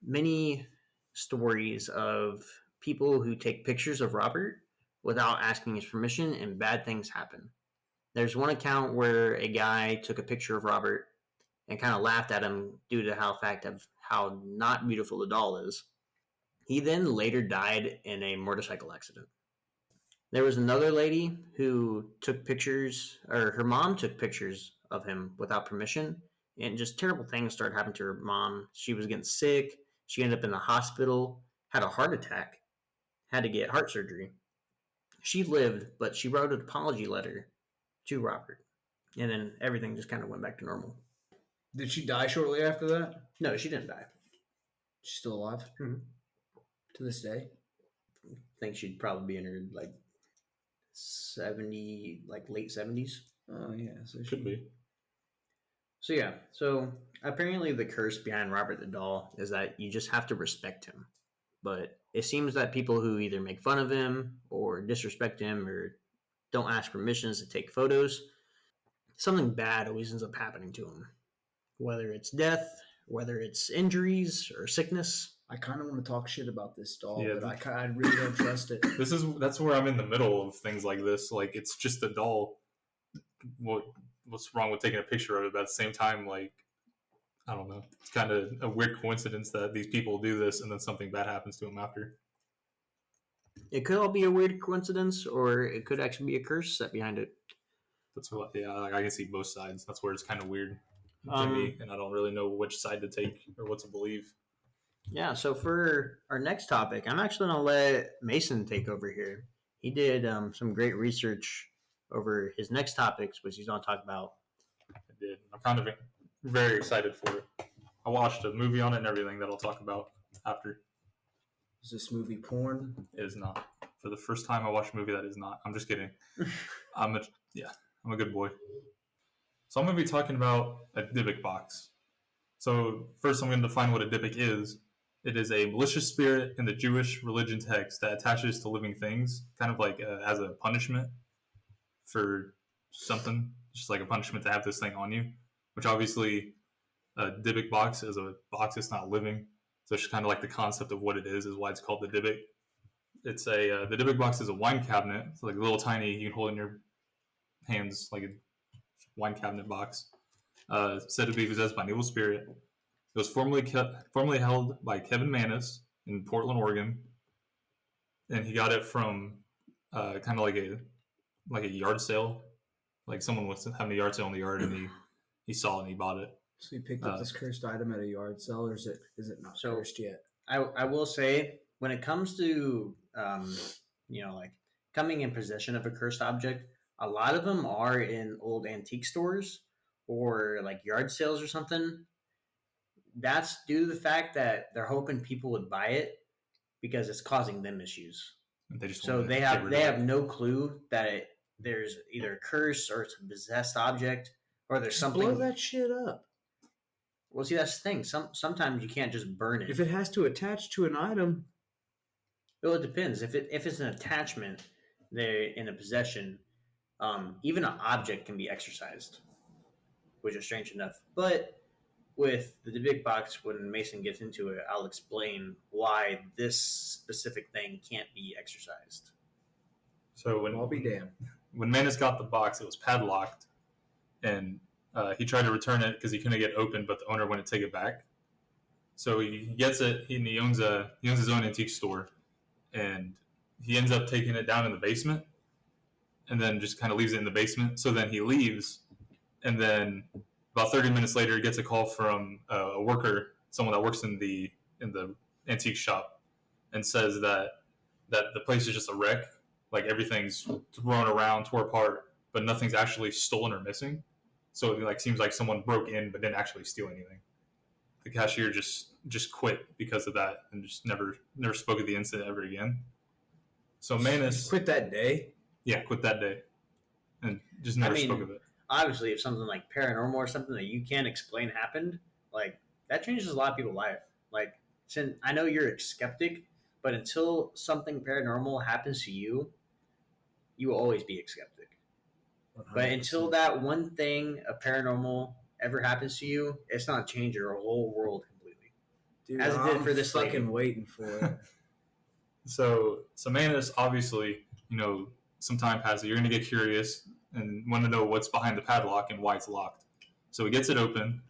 many stories of people who take pictures of Robert without asking his permission, and bad things happen. There's one account where a guy took a picture of Robert and kind of laughed at him due to how not beautiful the doll is. He then later died in a motorcycle accident. There was another lady who took pictures, or her mom took pictures of him without permission, and just terrible things started happening to her mom. She was getting sick. She ended up in the hospital, had a heart attack, had to get heart surgery. She lived, but she wrote an apology letter to Robert, and then everything just kind of went back to normal. Did she die shortly after that? No, she didn't die. She's still alive to this day. I think she'd probably be in her like 70, like late 70s. Oh yeah, so she Could be. So yeah, so apparently the curse behind Robert the doll is that you just have to respect him. But it seems that people who either make fun of him or disrespect him or don't ask permissions to take photos, something bad always ends up happening to him. Whether it's death, whether it's injuries or sickness. I kind of want to talk shit about this doll, Yeah, but I really don't trust it. That's where I'm in the middle of things like this. Like, it's just a doll. What's wrong with taking a picture of it? But at the same time, like, I don't know. It's kind of a weird coincidence that these people do this and then something bad happens to them after. It could all be a weird coincidence, or it could actually be a curse set behind it. That's what, yeah, like, I can see both sides. That's where it's kind of weird to me, and I don't really know which side to take or what to believe. Yeah, so for our next topic, I'm actually going to let Mason take over here. He did some great research over his next topics, which he's going to talk about. I did. I'm kind of very excited for it. I watched a movie on it and everything that I'll talk about after. Is this movie porn? It is not. For the first time I watched a movie that is not. I'm just kidding. I'm a good boy. So I'm going to be talking about a Dybbuk box. So first I'm going to define what a Dybbuk is. It is a malicious spirit in the Jewish religion text that attaches to living things, kind of like as a punishment for something, just like a punishment to have this thing on you, which obviously a Dybbuk box is a box that's not living. So it's just kind of like the concept of what it is why it's called the Dybbuk. It's the Dybbuk box is a wine cabinet. It's like a little tiny, you can hold in your hands like a wine cabinet box. said to be possessed by an evil spirit. It was formerly held by Kevin Mannis in Portland, Oregon, and he got it from kind of like a yard sale. Like someone was having a yard sale in the yard, and he saw it and he bought it. So he picked up this cursed item at a yard sale, or is it not cursed yet? I will say, when it comes to like coming in possession of a cursed object, a lot of them are in old antique stores or like yard sales or something. That's due to the fact that they're hoping people would buy it because it's causing them issues. They have no clue that there's either a curse or it's a possessed object or there's something. Blow that shit up. Well, see, that's the thing. Sometimes you can't just burn it. If it has to attach to an item. Well, it depends. If it's an attachment, they're in a possession. Even an object can be exorcised, which is strange enough. But with the Dybbuk Box, when Mason gets into it, I'll explain why this specific thing can't be exorcised. So I'll be damned. When Manus got the box, it was padlocked, and he tried to return it because he couldn't get it open, but the owner wouldn't take it back. So he gets it. He owns his own antique store, and he ends up taking it down in the basement, and then just kind of leaves it in the basement. So then he leaves, and then about 30 minutes later, he gets a call from a worker, someone that works in the antique shop, and says that the place is just a wreck. Like everything's thrown around, tore apart, but nothing's actually stolen or missing. So it seems like someone broke in but didn't actually steal anything. The cashier just quit because of that and just never spoke of the incident ever again. So Manus quit that day? Yeah, quit that day. And just never spoke of it. Obviously, if something like paranormal or something that you can't explain happened, like that changes a lot of people's life. Like, since I know you're a skeptic, but until something paranormal happens to you, you will always be a skeptic. 100%. But until that one thing of paranormal ever happens to you, it's not change your whole world completely. Dude, as it did for this fucking lady. Waiting for it. So Manus, obviously, some time passes. You're going to get curious and want to know what's behind the padlock and why it's locked. So he gets it open.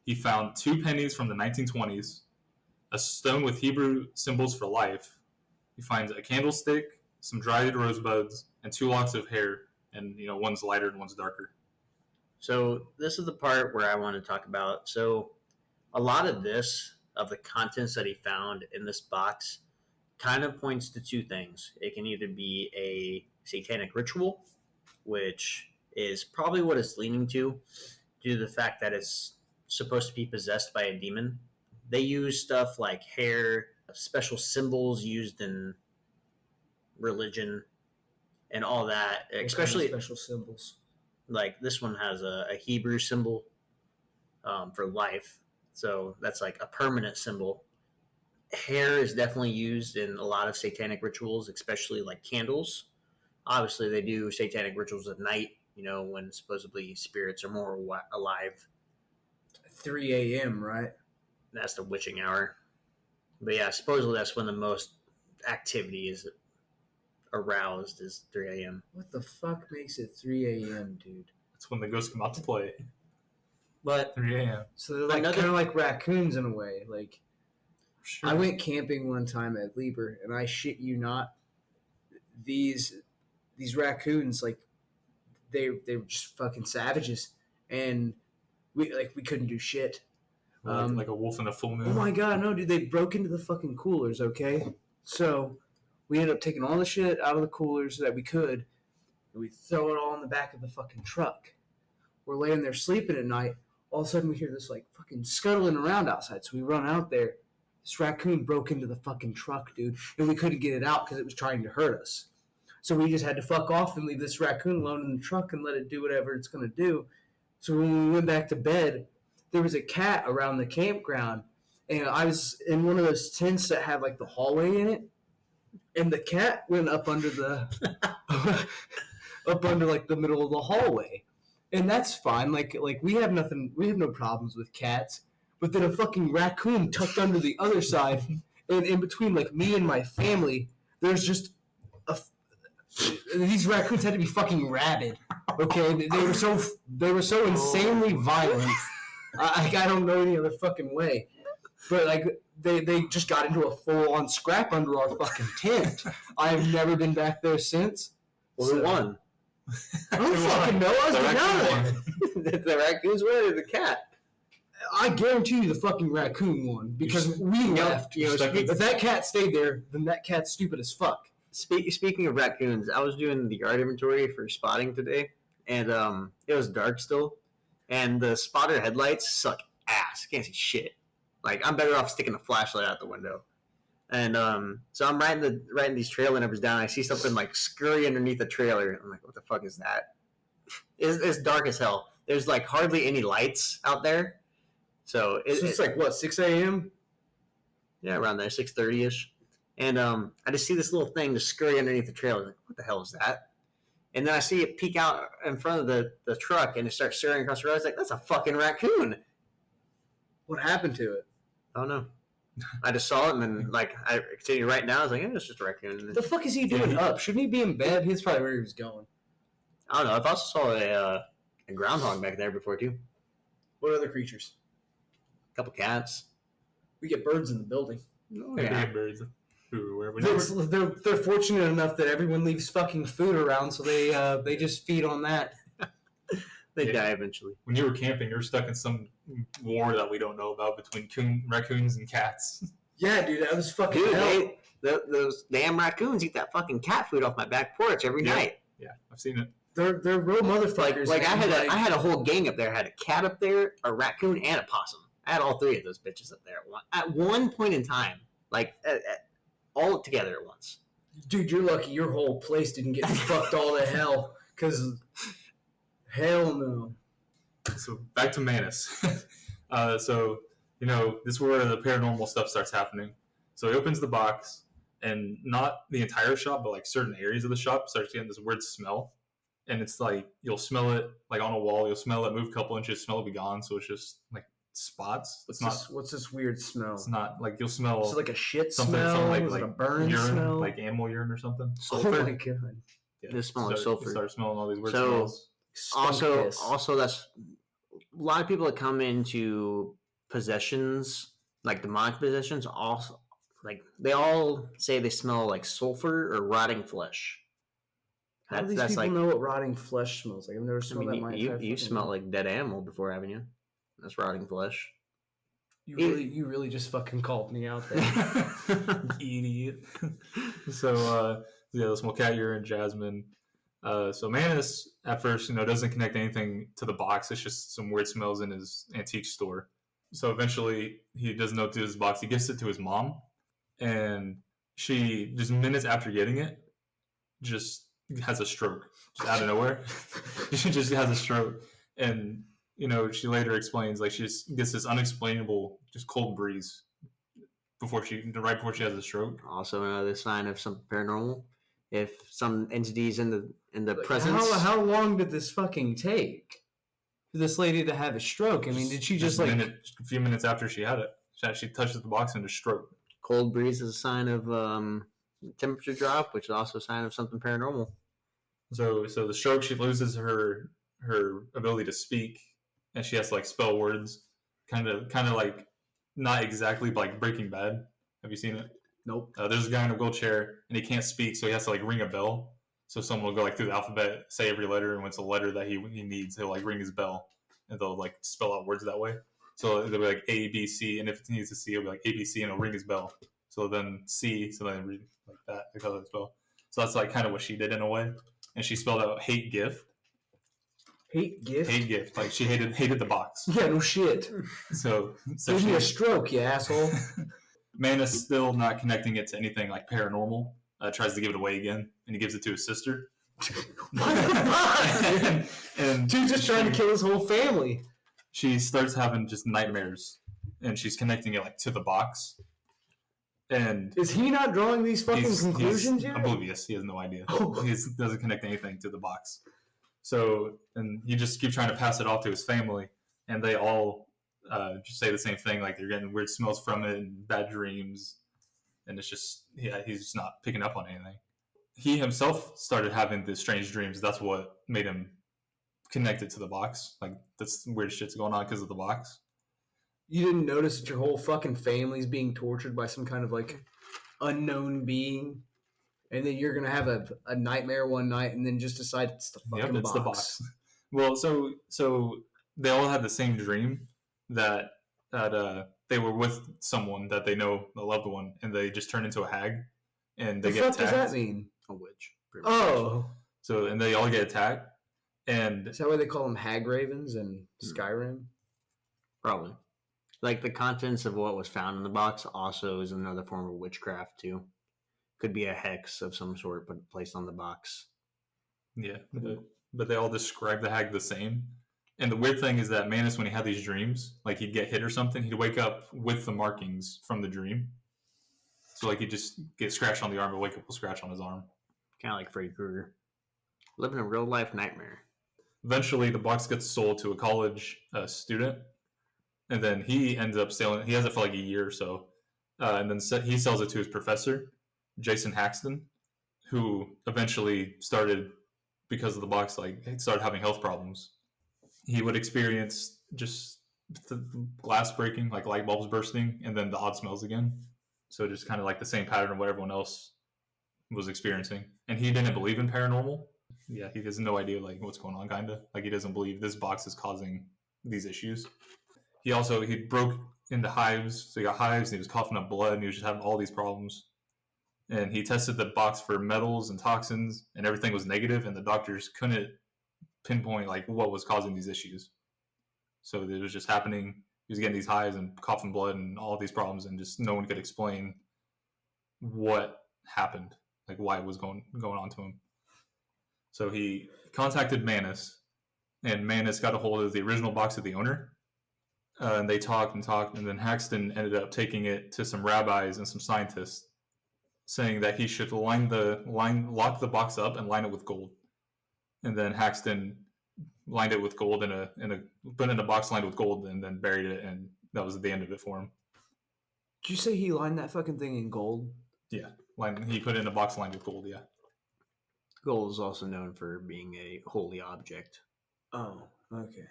He found 2 pennies from the 1920s, a stone with Hebrew symbols for life. He finds a candlestick, some dried rosebuds, and 2 locks of hair. And, one's lighter and one's darker. So this is the part where I want to talk about. So a lot of the contents that he found in this box kind of points to 2 things. It can either be a satanic ritual, which is probably what it's leaning to, due to the fact that it's supposed to be possessed by a demon. They use stuff like hair, special symbols used in religion, and all that. Especially special symbols. Like this one has a Hebrew symbol for life, so that's like a permanent symbol. Hair is definitely used in a lot of satanic rituals, especially like candles. Obviously, they do satanic rituals at night, when supposedly spirits are more alive. 3 a.m., right? That's the witching hour. But yeah, supposedly that's when the most activity is aroused, is 3 a.m. What the fuck makes it 3 a.m., dude? That's when the ghosts come out to play. But 3 a.m. So they're kind of like raccoons in a way. Like, sure. I went camping one time at Lieber, and I shit you not, these raccoons, like, they were just fucking savages, and we couldn't do shit. Like a wolf in a full moon. Oh my god, no, dude! They broke into the fucking coolers. Okay, so we ended up taking all the shit out of the coolers that we could, and we throw it all in the back of the fucking truck. We're laying there sleeping at night. All of a sudden, we hear this like fucking scuttling around outside. So we run out there. This raccoon broke into the fucking truck, dude, and we couldn't get it out because it was trying to hurt us. So we just had to fuck off and leave this raccoon alone in the truck and let it do whatever it's going to do. So when we went back to bed, there was a cat around the campground, and I was in one of those tents that had like the hallway in it, and the cat went up under like the middle of the hallway, and that's fine. Like we have no problems with cats, but then a fucking raccoon tucked under the other side, and in between like me and my family, there's just these raccoons had to be fucking rabid. Okay, they were so insanely violent. I don't know any other fucking way. But like they just got into a full on scrap under our fucking tent. I have never been back there since. Well, who won? I don't fucking know. I was down there. The raccoons won or the cat? I guarantee you the fucking raccoon won because we left. If that cat stayed there, then that cat's stupid as fuck. Speaking of raccoons, I was doing the yard inventory for spotting today, and it was dark still, and the spotter headlights suck ass. Can't see shit. Like, I'm better off sticking a flashlight out the window. And so I'm writing these trailer numbers down. I see something like scurry underneath a trailer. I'm like, what the fuck is that? It's dark as hell. There's like hardly any lights out there. So it's like what, 6 a.m.? Yeah, around there, 6:30ish. And I just see this little thing just scurry underneath the trailer. Like, what the hell is that? And then I see it peek out in front of the truck, and it starts scurrying across the road. It's like, that's a fucking raccoon. What happened to it? I don't know. I just saw it, and then like I continued writing down. I was like, it's just a raccoon. What the fuck is he doing up? Shouldn't he be in bed? He's probably where he was going. I don't know. I've also saw a groundhog back there before too. What other creatures? A couple cats. We get birds in the building. Oh, yeah. Birds everywhere. They're fortunate enough that everyone leaves fucking food around, so they just feed on that. They die eventually. When you were camping, you're stuck in some war that we don't know about between raccoons and cats. Yeah, dude, that was fucking hell. Those damn raccoons eat that fucking cat food off my back porch every night. Yeah, I've seen it. They're real motherfuckers. Like I had a whole gang up there. I had a cat up there, a raccoon, and a possum. I had all three of those bitches up there at one point in time. Like all together at once. Dude, you're lucky your whole place didn't get fucked all to hell. Because hell no. So back to Manus. So, this is where the paranormal stuff starts happening. So he opens the box, and not the entire shop, but like certain areas of the shop starts getting this weird smell. And it's like, you'll smell it like on a wall, you'll smell it move a couple inches, smell it be gone. So it's just like spots. What's this weird smell? It's not like you'll smell. Is it like a shit something smell? like a burn urine, smell? like animal urine or something. Sulfur. Oh my god. Yeah. The smell of sulfur. Start smelling all these weird smells. Also, that's a lot of people that come into possessions, like demonic possessions. Also, like they all say they smell like sulfur or rotting flesh. How do these people know what rotting flesh smells like? I've never smelled that. You smell like dead animal before, haven't you? That's rotting flesh. You really just fucking called me out there. Idiot. So the small cat urine, Jasmine. So Manus at first, doesn't connect anything to the box. It's just some weird smells in his antique store. So eventually he doesn't know what to do with his box. He gives it to his mom, and she, just minutes after getting it, just has a stroke just out of nowhere. She just has a stroke, and she later explains, like, she just gets this unexplainable, just cold breeze right before she has a stroke. Also another sign of something paranormal. If some entities in the presence. How long did this fucking take for this lady to have a stroke? I mean, did she just like a few minutes after she had it? She touches the box and a stroke. Cold breeze is a sign of temperature drop, which is also a sign of something paranormal. So the stroke, she loses her ability to speak, and she has to like spell words, kind of like, not exactly like Breaking Bad. Have you seen it? Nope. There's a guy in a wheelchair, and he can't speak, so he has to like ring a bell. So someone will go like through the alphabet, say every letter, and when it's a letter that he needs, he'll like ring his bell, and they'll like spell out words that way. So they'll be like A, B, C, and if it needs to C, it'll be like A, B, C, and it'll ring his bell. So then C, so then read like that, like how they spell. So that's like kind of what she did in a way, and she spelled out hate gift. Hate gift? Hate gift. Like, she hated the box. Yeah, no shit. So give me a stroke, you asshole. Manus still not connecting it to anything like paranormal. Tries to give it away again, and he gives it to his sister. What the fuck? and dude's just trying to kill his whole family. She starts having just nightmares, and she's connecting it like to the box. And is he not drawing these fucking conclusions yet? Oblivious. He has no idea. He doesn't connect anything to the box. So, and he just keeps trying to pass it off to his family, and they all just say the same thing, like they're getting weird smells from it and bad dreams, and it's just, he's just not picking up on anything. He himself started having these strange dreams. That's what made him connected to the box. Like, that's weird shit's going on because of the box. You didn't notice that your whole fucking family's being tortured by some kind of like unknown being, and then you're gonna have a nightmare one night, and then just decide it's the fucking box. The box. Well, so they all had the same dream that they were with someone that they know, a loved one, and they just turn into a hag, and they The get fuck attacked. does that mean? A witch. Oh, So and they all get attacked, and is that why they call them hag ravens in Skyrim? Probably. Like the contents of what was found in the box also is another form of witchcraft too. Could be a hex of some sort, but placed on the box. yeah, but they all describe the hag the same. And the weird thing is that Manus, when he had these dreams, like he'd get hit or something, he'd wake up with the markings from the dream. So like he'd just get scratched on the arm and wake up with a scratch on his arm. Kind of like Freddy Krueger. Living a real life nightmare. Eventually, the box gets sold to a college student, and then he ends up selling. He has it for like a year or so, and then he sells it to his professor, Jason Haxton, who eventually started, because of the box, like he started having health problems. He would experience just the glass breaking, like light bulbs bursting, and then the odd smells again. So just kind of like the same pattern of what everyone else was experiencing. And he didn't believe in paranormal. Yeah, he has no idea like what's going on, kind of. Like he doesn't believe this box is causing these issues. He broke into hives, so he got hives, and he was coughing up blood, and he was just having all these problems. And he tested the box for metals and toxins, and everything was negative, and the doctors couldn't pinpoint like what was causing these issues. So it was just happening. He was getting these hives and coughing blood and all these problems, and just no one could explain what happened, like why it was going on to him. So he contacted Manus, and Manus got a hold of the original box of the owner. And they talked, and then Haxton ended up taking it to some rabbis and some scientists, saying that he should lock the box up and line it with gold. And then Haxton lined it with gold put it in a box lined with gold, and then buried it, and that was the end of it for him. Did you say he lined that fucking thing in gold? Yeah, he put it in a box lined with gold. Yeah. Gold is also known for being a holy object. Oh, okay.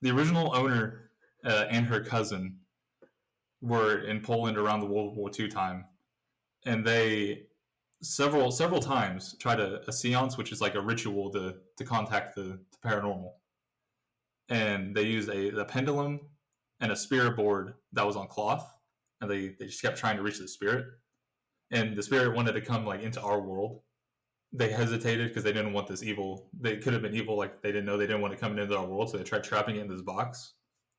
The original owner and her cousin were in Poland around the World War II time, and they several times tried a seance, which is like a ritual to contact the paranormal. And they used a pendulum and a spirit board that was on cloth, and they just kept trying to reach the spirit. And the spirit wanted to come like into our world. They hesitated because they didn't want this evil. They could have been evil, like they didn't want to come into our world, so they tried trapping it in this box.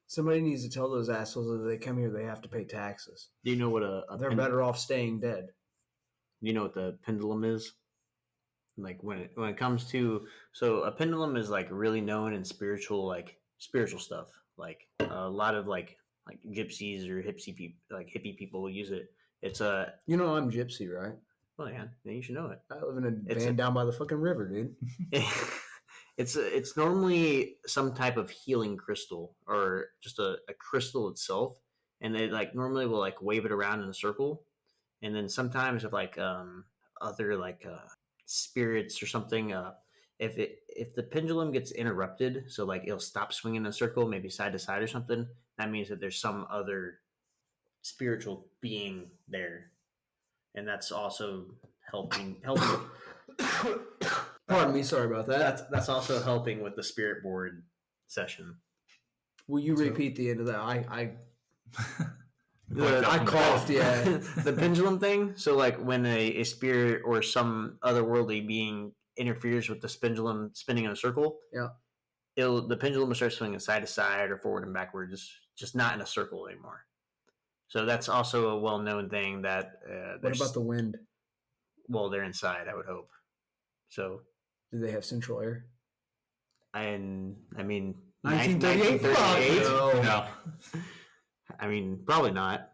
Somebody needs to tell those assholes that they come here, they have to pay taxes. Do you know what they're better off staying dead? You know what the pendulum is? Like when it comes to, so a pendulum is like really known in spiritual stuff. Like a lot of like gypsies or hippie people use it. It's a I'm gypsy, right? Well, yeah, then you should know it. I live in a van down by the fucking river, dude. It's normally some type of healing crystal or just a crystal itself, and they like normally will like wave it around in a circle, and then sometimes if like other like spirits or something, if the pendulum gets interrupted, so like it'll stop swinging in a circle, maybe side to side or something, that means that there's some other spiritual being there, and that's also helping. Pardon me, sorry about that. That's also helping with the spirit board session. Will you repeat the end of that? I coughed. Yeah, the pendulum thing. So like when a spirit or some otherworldly being interferes with the pendulum spinning in a circle, yeah, the pendulum will start swinging side to side or forward and backwards, just not in a circle anymore. So that's also a well-known thing that. What about the wind? Well, they're inside, I would hope. So. Do they have central air? And I mean, 1938. No. I mean, probably not.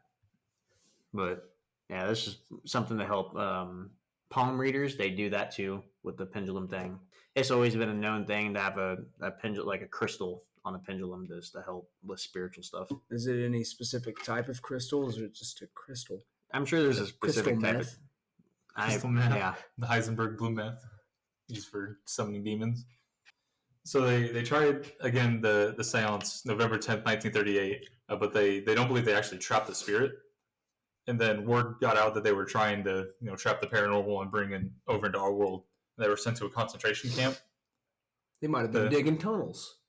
But yeah, this is something to help palm readers. They do that too with the pendulum thing. It's always been a known thing to have a pendulum, like a crystal on a pendulum, just to help with spiritual stuff. Is it any specific type of crystal, or is it just a crystal? I'm sure there's a specific type of crystal meth. Yeah, the Heisenberg blue meth used for summoning demons. So they tried again the seance November 10th, 1938, but they don't believe they actually trapped the spirit. And then word got out that they were trying to trap the paranormal and bring it over into our world. They were sent to a concentration camp. They might have been digging tunnels.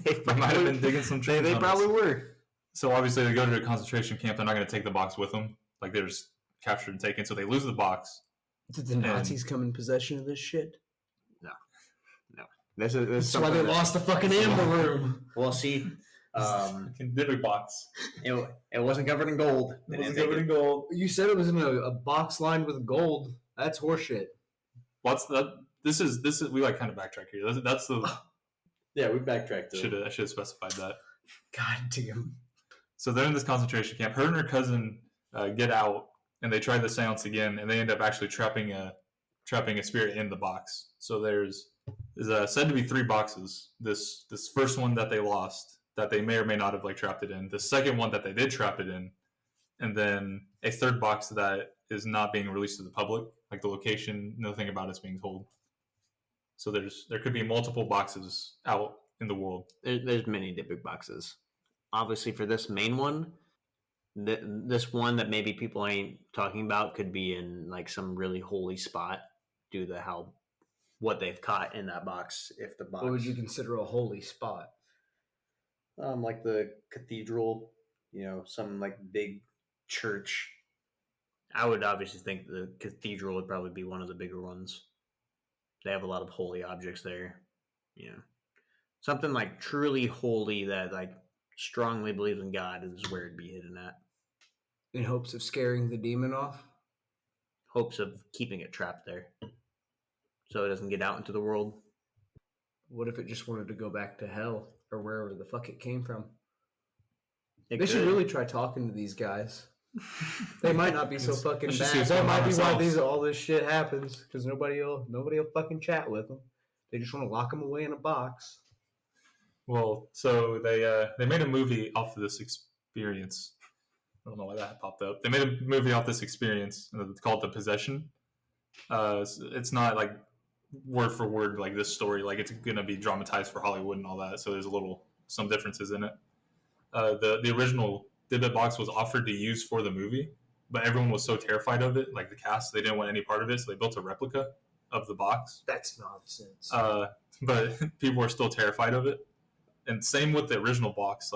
They might have been digging some tunnels. They probably were. So obviously they go to a concentration camp. They're not going to take the box with them. Like they're just captured and taken. So they lose the box. Did the Nazis come in possession of this shit? No. That's why they lost the fucking amber room. Well, see, Dybbuk Box. It wasn't covered in gold. It wasn't covered in gold. You said it was in a box lined with gold. That's horseshit. What's that? This is we like kind of backtrack here. That's the. Yeah, we backtracked. I should have specified that. God damn. So they're in this concentration camp. Her and her cousin get out, and they try the seance again, and they end up actually trapping a spirit in the box. So there's said to be 3 boxes. This first one that they lost, that they may or may not have trapped it in. The second one that they did trap it in, and then a third box that is not being released to the public. Like the location, nothing about it's being told. So there could be multiple boxes out in the world. There's many Dybbuk boxes. Obviously, for this main one, this one that maybe people ain't talking about could be in some really holy spot due to what they've caught in that box. If the box, what would you consider a holy spot? Like the cathedral, some big church. I would obviously think the cathedral would probably be one of the bigger ones. They have a lot of holy objects there. Something truly holy that strongly believes in God is where it'd be hidden at. In hopes of scaring the demon off? Hopes of keeping it trapped there so it doesn't get out into the world. What if it just wanted to go back to hell or wherever the fuck it came from? They should really try talking to these guys. They might not be so fucking bad. That might be why all this shit happens, because nobody will fucking chat with them. They just want to lock them away in a box. Well, so they made a movie off of this experience. I don't know why that popped up. They made a movie off this experience called The Possession. It's not word for word this story. It's gonna be dramatized for Hollywood and all that. So there's some differences in it. The original Dybbuk Box was offered to use for the movie, but everyone was so terrified of it, the cast, they didn't want any part of it, so they built a replica of the box. That's nonsense. But people were still terrified of it. And same with the original box,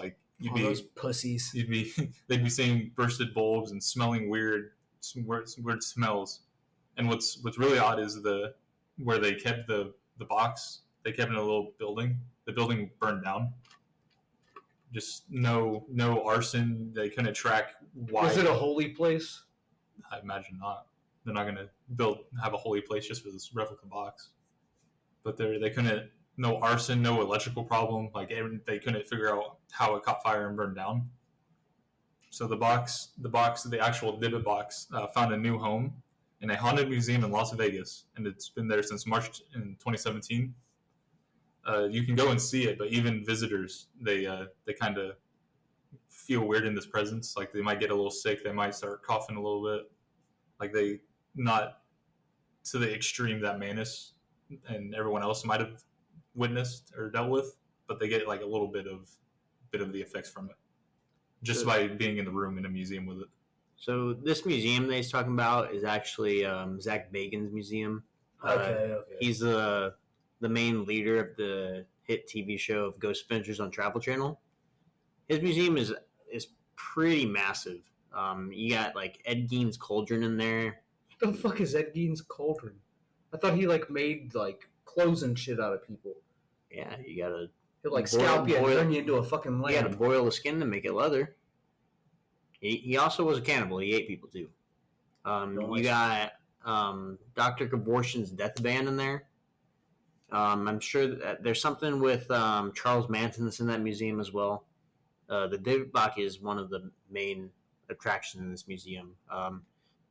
those pussies. They'd be seeing bursted bulbs and smelling weird smells. And what's really odd is where they kept the box. They kept it in a little building. The building burned down. Just no arson. They couldn't track why. Was it a holy place? I imagine not. They're not going to have a holy place just for this replica box. But they couldn't. No arson, no electrical problem. They couldn't figure out how it caught fire and burned down. So the actual Dybbuk box, found a new home in a haunted museum in Las Vegas, and it's been there since March in 2017. You can go and see it, but even visitors, they kind of feel weird in this presence. They might get a little sick. They might start coughing a little bit. They not to the extreme that Manus and everyone else might have witnessed or dealt with, but they get a little bit of the effects from it just by being in the room in a museum with it. So this museum that he's talking about is actually Zach Bagans' museum. Okay. He's the main leader of the hit TV show of Ghost Adventures on Travel Channel. His museum is pretty massive. You got Ed Gein's cauldron in there. What the fuck is Ed Gein's cauldron? I thought he made clothes and shit out of people. Yeah, you gotta. He'll scalp you and turn you into a fucking lamb. You gotta boil the skin to make it leather. He also was a cannibal. He ate people too. You got Dr. Cavortion's death band in there. I'm sure that there's something with Charles Manson that's in that museum as well. The Dybbuk Box is one of the main attractions in this museum.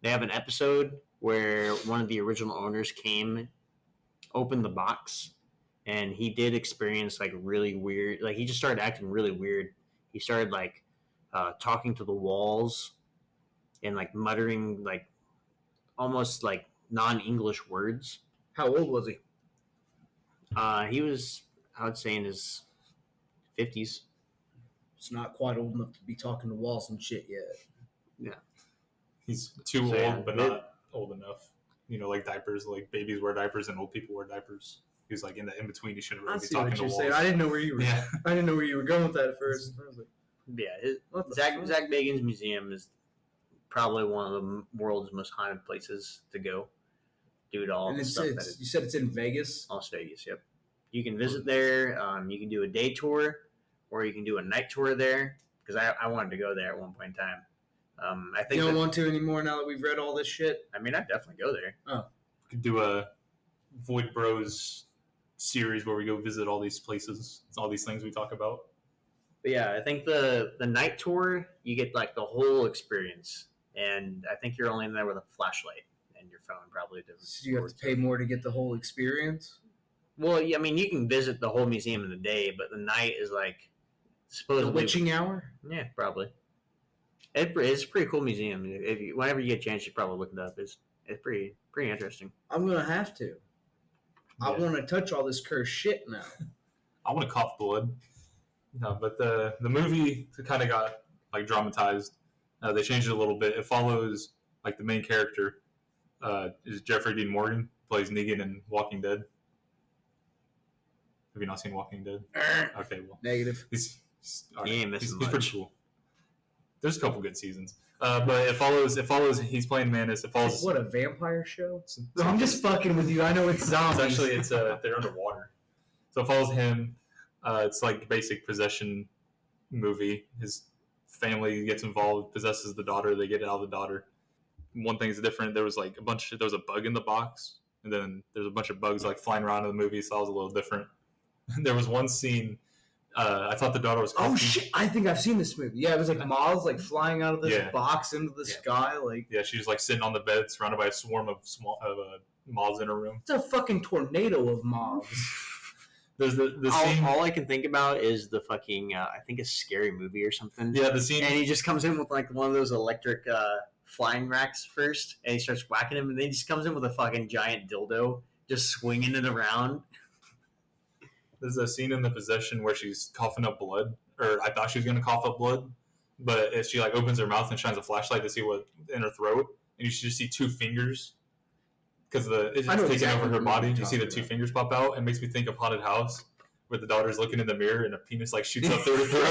They have an episode where one of the original owners came, opened the box, and he did experience really weird. He just started acting really weird. He started talking to the walls and muttering almost non-English words. How old was he? He was I would say in his 50s. It's not quite old enough to be talking to walls and shit yet. Yeah. He's too So, old, but not old enough. Like diapers, like babies wear diapers and old people wear diapers. He was like in the in between. He shouldn't really be talking to walls. I didn't know where you were. Yeah. I didn't know where you were going with that at first. I was like, Zach Bagans Museum is probably one of the world's most haunted places to go. Due to all the stuff you said it's in Vegas? Las Vegas, yep. You can visit there. You can do a day tour, or you can do a night tour there. Because I wanted to go there at one point in time. I think you don't want to anymore now that we've read all this shit? I mean, I'd definitely go there. Oh. We could do a Void Bros series where we go visit all these places. It's all these things we talk about. But yeah, I think the night tour, you get like the whole experience. And I think you're only in there with a flashlight and your phone probably. So you have to pay more to get the whole experience? Well, I mean, you can visit the whole museum in the day, but the night is like supposedly the witching hour? Yeah, probably. It's a pretty cool museum. Whenever you get a chance, you probably look it up. It's pretty interesting. I'm gonna have to. Yeah. I want to touch all this cursed shit now. I want to cough blood. No, but the movie kind of got like dramatized. They changed it a little bit. It follows like the main character is Jeffrey Dean Morgan, plays Negan in Walking Dead. Have you not seen Walking Dead? Okay, well, negative. He's pretty cool. There's a couple good seasons, but it follows. He's playing Manus. It follows. What, a vampire show? No, I'm just fucking with you. I know it's zombies. It's they're underwater, so it follows him. It's like basic possession movie. His family gets involved, possesses the daughter. They get out of the daughter. One thing's different. There was a bug in the box, and then there's a bunch of bugs like flying around in the movie. So that was a little different. There was one scene. I thought the daughter was coughing. Oh shit! I think I've seen this movie. Yeah, it was like moths like flying out of this box into the sky. Like she was like sitting on the bed, surrounded by a swarm of moths in her room. It's a fucking tornado of moths. There's the scene. All I can think about is the fucking I think a Scary Movie or something. Yeah, the scene. And he just comes in with like one of those electric flying racks first, and he starts whacking him, and then he just comes in with a fucking giant dildo, just swinging it around. There's a scene in The Possession where she's coughing up blood, or I thought she was going to cough up blood, but as she like opens her mouth and shines a flashlight to see what in her throat, and you should just see two fingers because it's taking over her body. You see the two fingers pop out. It makes me think of Haunted House, where the daughter's looking in the mirror and a penis like shoots up through her throat.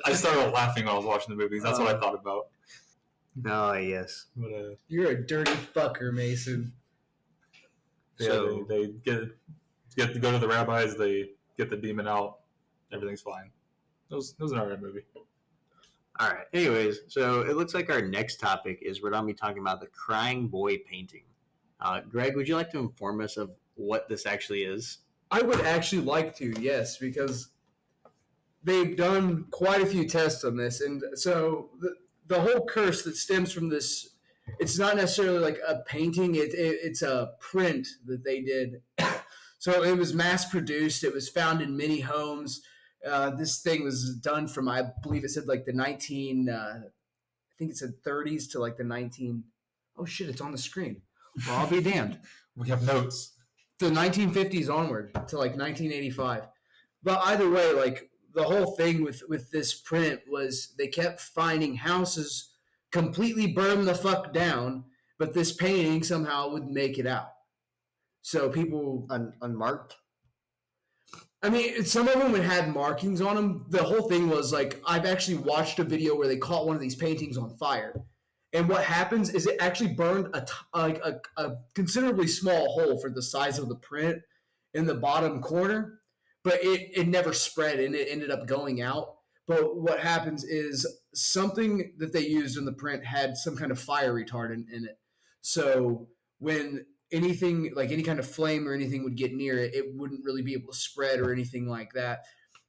I started laughing when I was watching the movies. That's what I thought about. Oh yes, but, you're a dirty fucker, Mason. Yeah, so they get to go to the rabbis. They get the demon out. Everything's fine. It was an alright movie. All right. Anyways, so it looks like our next topic is we're going to be talking about the Crying Boy painting. Greg, would you like to inform us of what this actually is? I would actually like to, yes, because they've done quite a few tests on this, and so the whole curse that stems from this. It's not necessarily like a painting. It's a print that they did. So it was mass-produced. It was found in many homes. This thing was done from, I believe it said like the I think it said 30s to like the 19... Oh, shit, it's on the screen. Well, I'll be damned. We have notes. The 1950s onward to like 1985. But either way, like the whole thing with this print was they kept finding houses completely burned the fuck down, but this painting somehow would make it out. So people unmarked. I mean, some of them had markings on them. The whole thing was like, I've actually watched a video where they caught one of these paintings on fire, and what happens is it actually burned a considerably small hole for the size of the print in the bottom corner, but it never spread and it ended up going out. But what happens is something that they used in the print had some kind of fire retardant in it. So when anything, like any kind of flame or anything would get near it, it wouldn't really be able to spread or anything like that.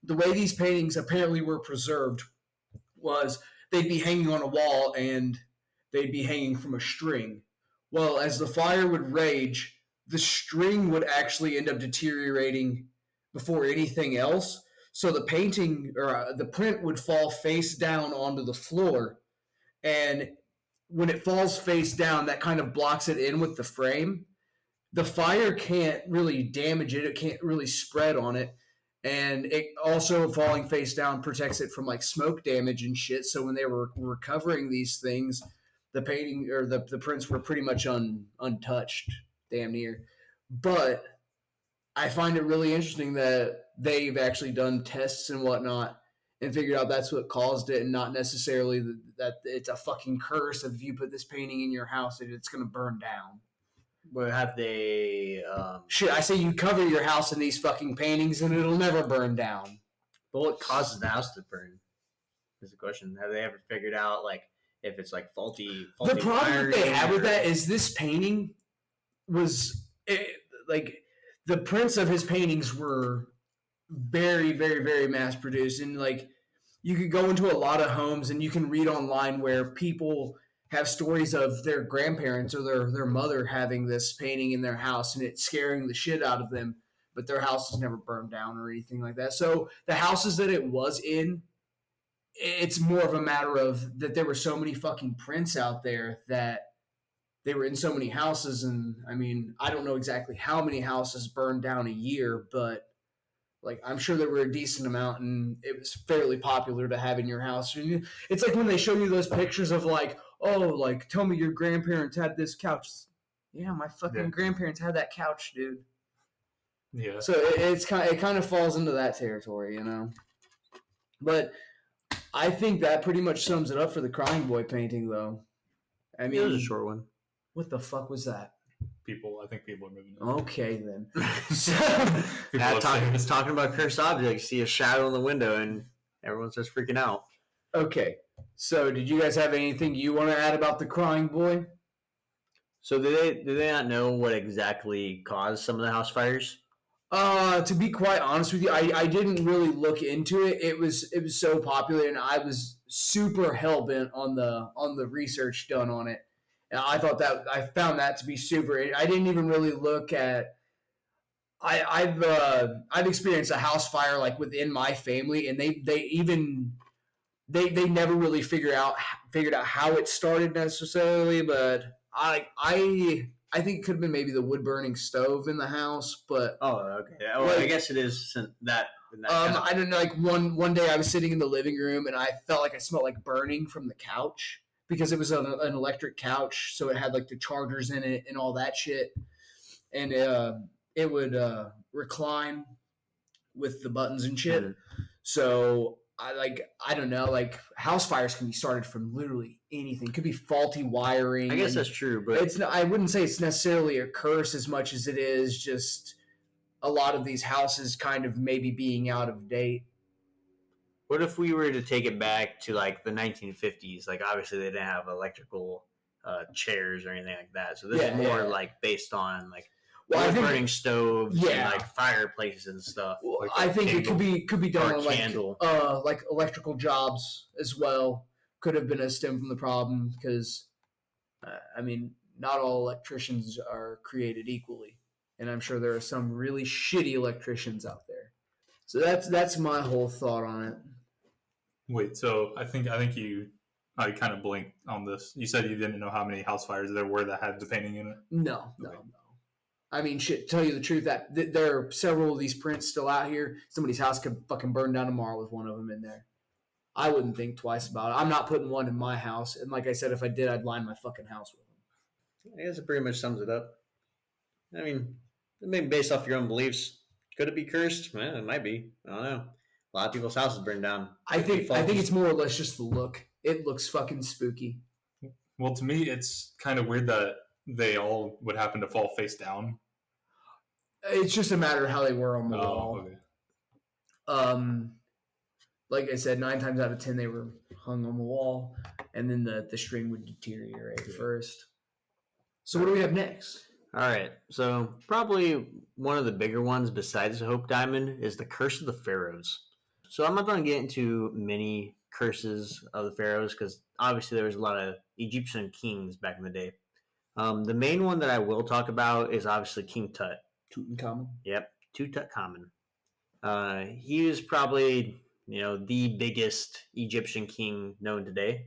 The way these paintings apparently were preserved was they'd be hanging on a wall and they'd be hanging from a string. Well, as the fire would rage, the string would actually end up deteriorating before anything else. So the painting or the print would fall face down onto the floor. And when it falls face down, that kind of blocks it in with the frame. the fire can't really damage it. It can't really spread on it. And it also, falling face down, protects it from like smoke damage and shit. So when they were recovering these things, the painting or the prints were pretty much untouched, damn near. But I find it really interesting that they've actually done tests and whatnot and figured out that's what caused it, and not necessarily that it's a fucking curse if you put this painting in your house that it's going to burn down. But have they? Shit, I say you cover your house in these fucking paintings and it'll never burn down. But what causes the house to burn? Is the question. Have they ever figured out like if it's like faulty The problem that they have with or- that is this painting was like the prints of his paintings were very, very, very mass produced, and like you could go into a lot of homes and you can read online where people have stories of their grandparents or their mother having this painting in their house and it scaring the shit out of them, but their house has never burned down or anything like that. So the houses that it was in, it's more of a matter of that there were so many fucking prints out there that they were in so many houses. And I mean, I don't know exactly how many houses burned down a year, but like I'm sure there were a decent amount, and it was fairly popular to have in your house. It's like when they show you those pictures of like, oh, like tell me your grandparents had this couch. Yeah, my fucking grandparents had that couch, dude. Yeah. So it kind of falls into that territory, you know. But I think that pretty much sums it up for the Crying Boy painting, though. I mean, it was a short one. What the fuck was that? I think people are moving. Okay, then. Talking about cursed objects, see a shadow in the window, and everyone starts freaking out. Okay, so did you guys have anything you want to add about the Crying Boy? So did they not know what exactly caused some of the house fires? To be quite honest with you, I didn't really look into it. It was so popular, and I was super hell bent on the research done on it. And I found that to be super. I didn't even really look at. I've experienced a house fire like within my family, and they never really figured out how it started necessarily, but I think it could have been maybe the wood burning stove in the house, but okay. Well, I guess it is that. I don't know. Like one day I was sitting in the living room and I felt like I smelled like burning from the couch because it was an electric couch, so it had like the chargers in it and all that shit, and it would recline with the buttons and shit. Mm-hmm. So I don't know, like house fires can be started from literally anything. It could be faulty wiring. I guess that's true, but I wouldn't say it's necessarily a curse as much as it is just a lot of these houses kind of maybe being out of date. What if we were to take it back to like the 1950s? Like obviously they didn't have electrical chairs or anything like that. So this is more like based on like burning stoves and like fireplaces and stuff. Well, like I think it could be done on like electrical jobs as well. Could have been a stem from the problem because I mean not all electricians are created equally, and I'm sure there are some really shitty electricians out there. So that's my whole thought on it. Wait, so I think I kind of blinked on this. You said you didn't know how many house fires there were that had the painting in it? No. I mean, shit, to tell you the truth, that there are several of these prints still out here. Somebody's house could fucking burn down tomorrow with one of them in there. I wouldn't think twice about it. I'm not putting one in my house. And like I said, if I did, I'd line my fucking house with them. I guess it pretty much sums it up. I mean, maybe based off your own beliefs, could it be cursed? Well, it might be. I don't know. A lot of people's houses burned down. I think it's more or less just the look. It looks fucking spooky. Well, to me, it's kind of weird that they all would happen to fall face down. It's just a matter of how they were on the wall. Okay. Like I said, 9 times out of 10 they were hung on the wall, and then the string would deteriorate first. So what do we have next? All right, so probably one of the bigger ones besides the Hope Diamond is the Curse of the Pharaohs. So I'm not going to get into many curses of the Pharaohs because obviously there was a lot of Egyptian kings back in the day. The main one that I will talk about is obviously King Tut. Tutankhamun? Yep, Tutankhamun. He was probably, the biggest Egyptian king known today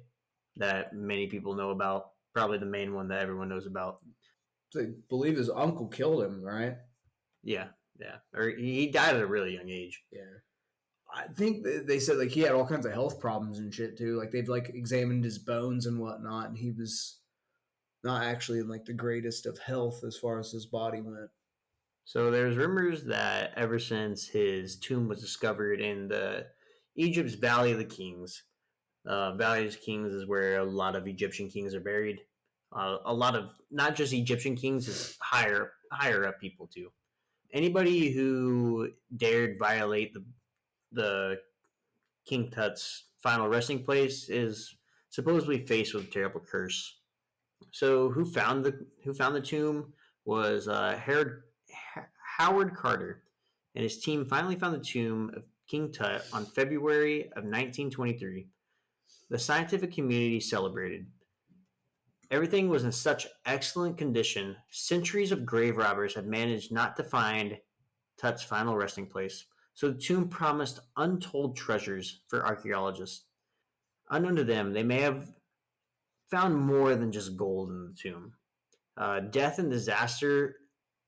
that many people know about. Probably the main one that everyone knows about. I believe his uncle killed him, right? Yeah. Or he died at a really young age. Yeah. I think they said like he had all kinds of health problems and shit too. Like they've like examined his bones and whatnot, and he was not actually in like the greatest of health as far as his body went. So there's rumors that ever since his tomb was discovered in the Egypt's Valley of the Kings, Valley of the Kings is where a lot of Egyptian kings are buried. A lot of not just Egyptian kings, it's higher up people too. Anybody who dared violate the King Tut's final resting place is supposedly faced with a terrible curse. So who found the tomb was Howard Carter, and his team finally found the tomb of King Tut on February of 1923. The scientific community celebrated. Everything was in such excellent condition, centuries of grave robbers had managed not to find Tut's final resting place, so the tomb promised untold treasures for archaeologists. Unknown to them, they may have found more than just gold in the tomb. Death and disaster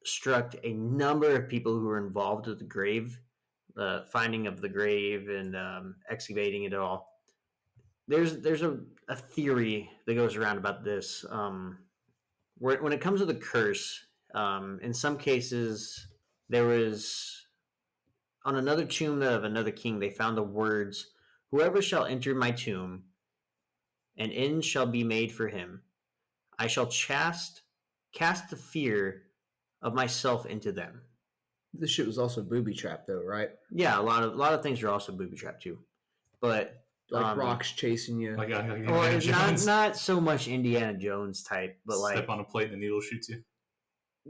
struck a number of people who were involved with the grave, the finding of the grave and excavating it all. There's a theory that goes around about this. When it comes to the curse, in some cases, there was on another tomb of another king, they found the words, "Whoever shall enter my tomb, an end shall be made for him. I shall cast the fear of myself into them." This shit was also booby trapped though, right? Yeah, a lot of things are also booby trapped too, but like rocks chasing you. Like it's not so much Indiana Jones type, but like step on a plate and the needle shoots you.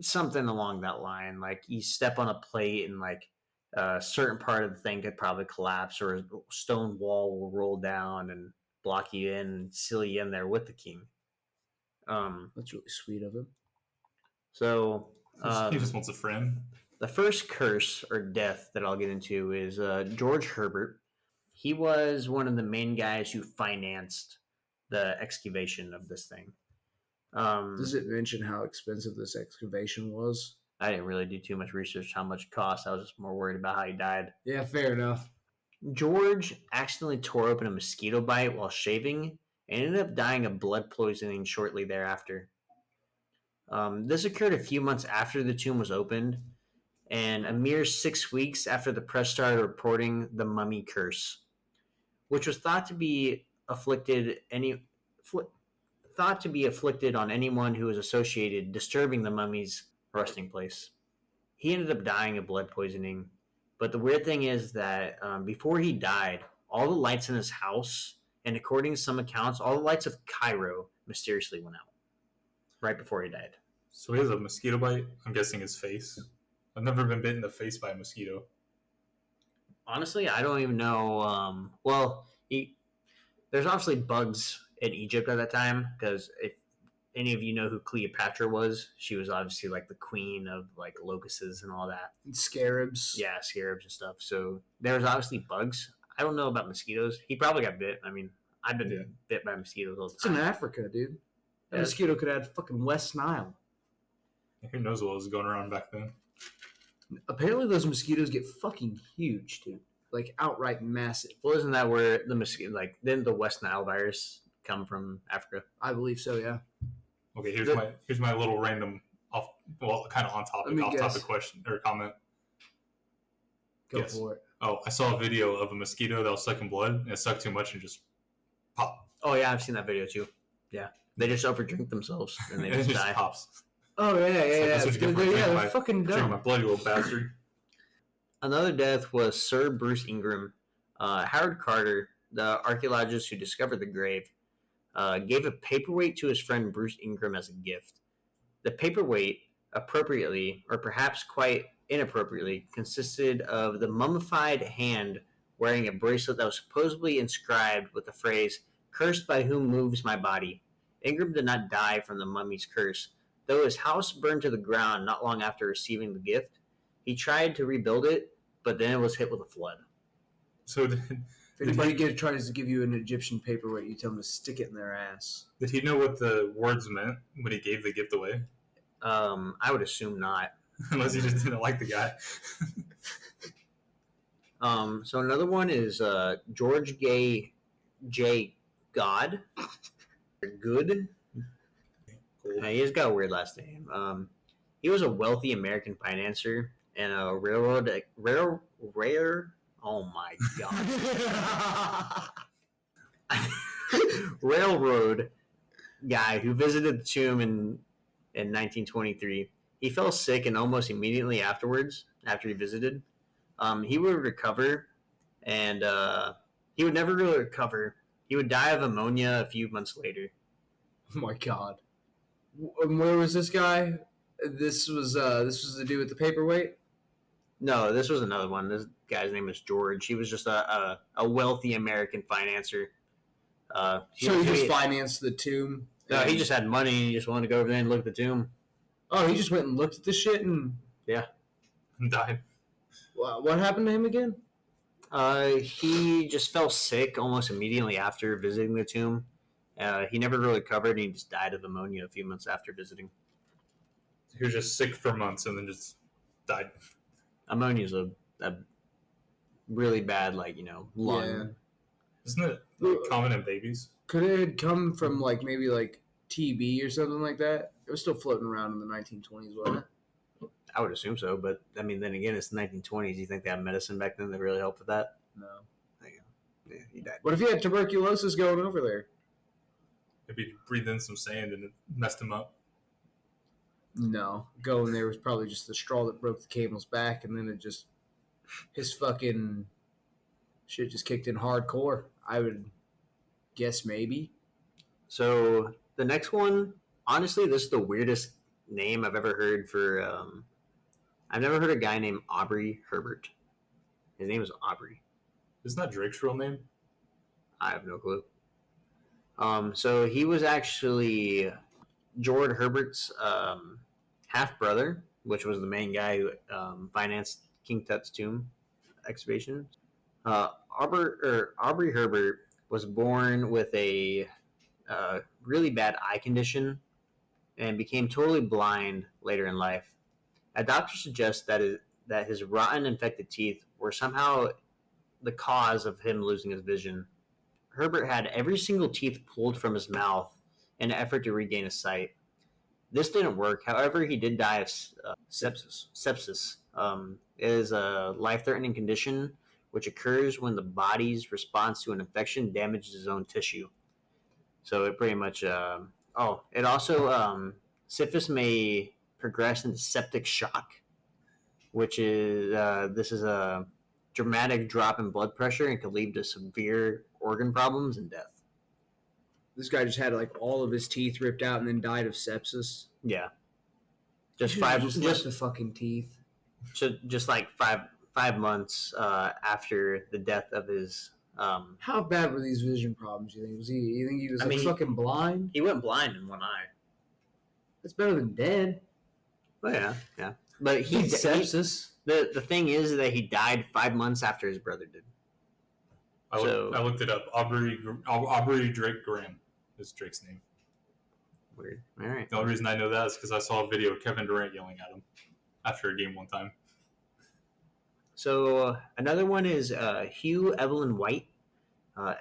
Something along that line. Like you step on a plate and like a certain part of the thing could probably collapse, or a stone wall will roll down and block you in and seal you in there with the king. That's really sweet of him. So he just wants a friend. The first curse or death that I'll get into is George Herbert. He was one of the main guys who financed the excavation of this thing. Does it mention how expensive this excavation was? I didn't really do too much research how much it cost. I was just more worried about how he died. Yeah, fair enough. George accidentally tore open a mosquito bite while shaving and ended up dying of blood poisoning shortly thereafter. This occurred a few months after the tomb was opened, and a mere 6 weeks after the press started reporting the mummy curse, which was thought to be afflicted on anyone who was associated disturbing the mummy's resting place. He ended up dying of blood poisoning, but the weird thing is that before he died, all the lights in his house, and according to some accounts, all the lights of Cairo mysteriously went out right before he died. So he has a mosquito bite. I'm guessing his face. I've never been bitten in the face by a mosquito. Honestly, I don't even know. There's obviously bugs in Egypt at that time, because if any of you know who Cleopatra was, she was obviously like the queen of like locusts and all that. And scarabs. Yeah, scarabs and stuff. So there's obviously bugs. I don't know about mosquitoes. He probably got bit. I mean, I've been bit by mosquitoes all the time. It's in Africa, dude. That mosquito could have fucking West Nile. Who knows what was going around back then? Apparently those mosquitoes get fucking huge, dude. Like outright massive. Well, isn't that where the mosquito, like, didn't the West Nile virus come from Africa? I believe so, yeah. Okay, here's my little random kind of on topic, off-topic question or comment. Go for it. Oh, I saw a video of a mosquito that was sucking blood, and it sucked too much and just popped. Oh yeah, I've seen that video too. Yeah, they just overdrink themselves and they just die. Pops. Oh yeah. They're fucking dumb. Drink my blood, you little bastard. Another death was Sir Bruce Ingram. Howard Carter, the archaeologist who discovered the grave, gave a paperweight to his friend Bruce Ingram as a gift. The paperweight, appropriately, or perhaps quite inappropriately, consisted of the mummified hand wearing a bracelet that was supposedly inscribed with the phrase, "Cursed by whom moves my body." Ingram did not die from the mummy's curse, though his house burned to the ground not long after receiving the gift. He tried to rebuild it, but then it was hit with a flood. So if anybody tries to give you an Egyptian paperweight, you tell them to stick it in their ass. Did he know what the words meant when he gave the gift away? I would assume not. Unless he just didn't like the guy. So another one is George J. God. Good. Cool. He's got a weird last name. He was a wealthy American financier and a oh my god. Railroad guy who visited the tomb in 1923. He fell sick and almost immediately afterwards, after he visited, he would recover, and he would never really recover. He would die of pneumonia a few months later. Oh my god. Where was this guy? This was the dude with the paperweight? No, this was another one. This guy's name is George. He was just a wealthy American financier. So he just financed the tomb? No, he just had money and he just wanted to go over there and look at the tomb. Oh, he just went and looked at the shit and... Yeah. And died. What happened to him again? He just fell sick almost immediately after visiting the tomb. He never really recovered and he just died of pneumonia a few months after visiting. He was just sick for months and then just died. Pneumonia is a really bad, lung. Yeah. Isn't it common in babies? Could it have come from, maybe TB or something like that? It was still floating around in the 1920s, wasn't it? I would assume so, but, then again, it's the 1920s. You think they had medicine back then that really helped with that? No. Yeah, he died. What if he had tuberculosis going over there? Maybe he breathed in some sand and it messed him up. No. Going there was probably just the straw that broke the camel's back, and then his fucking shit just kicked in hardcore. I would guess maybe. So the next one, honestly, this is the weirdest name I've ever heard for. I've never heard a guy named Aubrey Herbert. His name is Aubrey. Isn't that Drake's real name? I have no clue. So he was actually George Herbert's half brother, which was the main guy who financed King Tut's tomb excavation. Aubrey Herbert was born with a really bad eye condition and became totally blind later in life. A doctor suggests that his rotten, infected teeth were somehow the cause of him losing his vision. Herbert had every single tooth pulled from his mouth in an effort to regain his sight. This didn't work. However, he did die of sepsis. Sepsis is a life-threatening condition which occurs when the body's response to an infection damages its own tissue. So it pretty much... it also... syphilis may progress into septic shock, which is... this is a dramatic drop in blood pressure and could lead to severe organ problems and death. This guy just had all of his teeth ripped out and then died of sepsis. Yeah, Just the fucking teeth. Just 5 months after the death of his. How bad were these vision problems? You think You think he was fucking blind? He went blind in one eye. That's better than dead. Well, yeah. But he sepsis. The thing is that he died 5 months after his brother did. I looked it up. Aubrey Drake Graham is Drake's name. Weird. All right. The only reason I know that is because I saw a video of Kevin Durant yelling at him after a game one time. So another one is Hugh Evelyn White.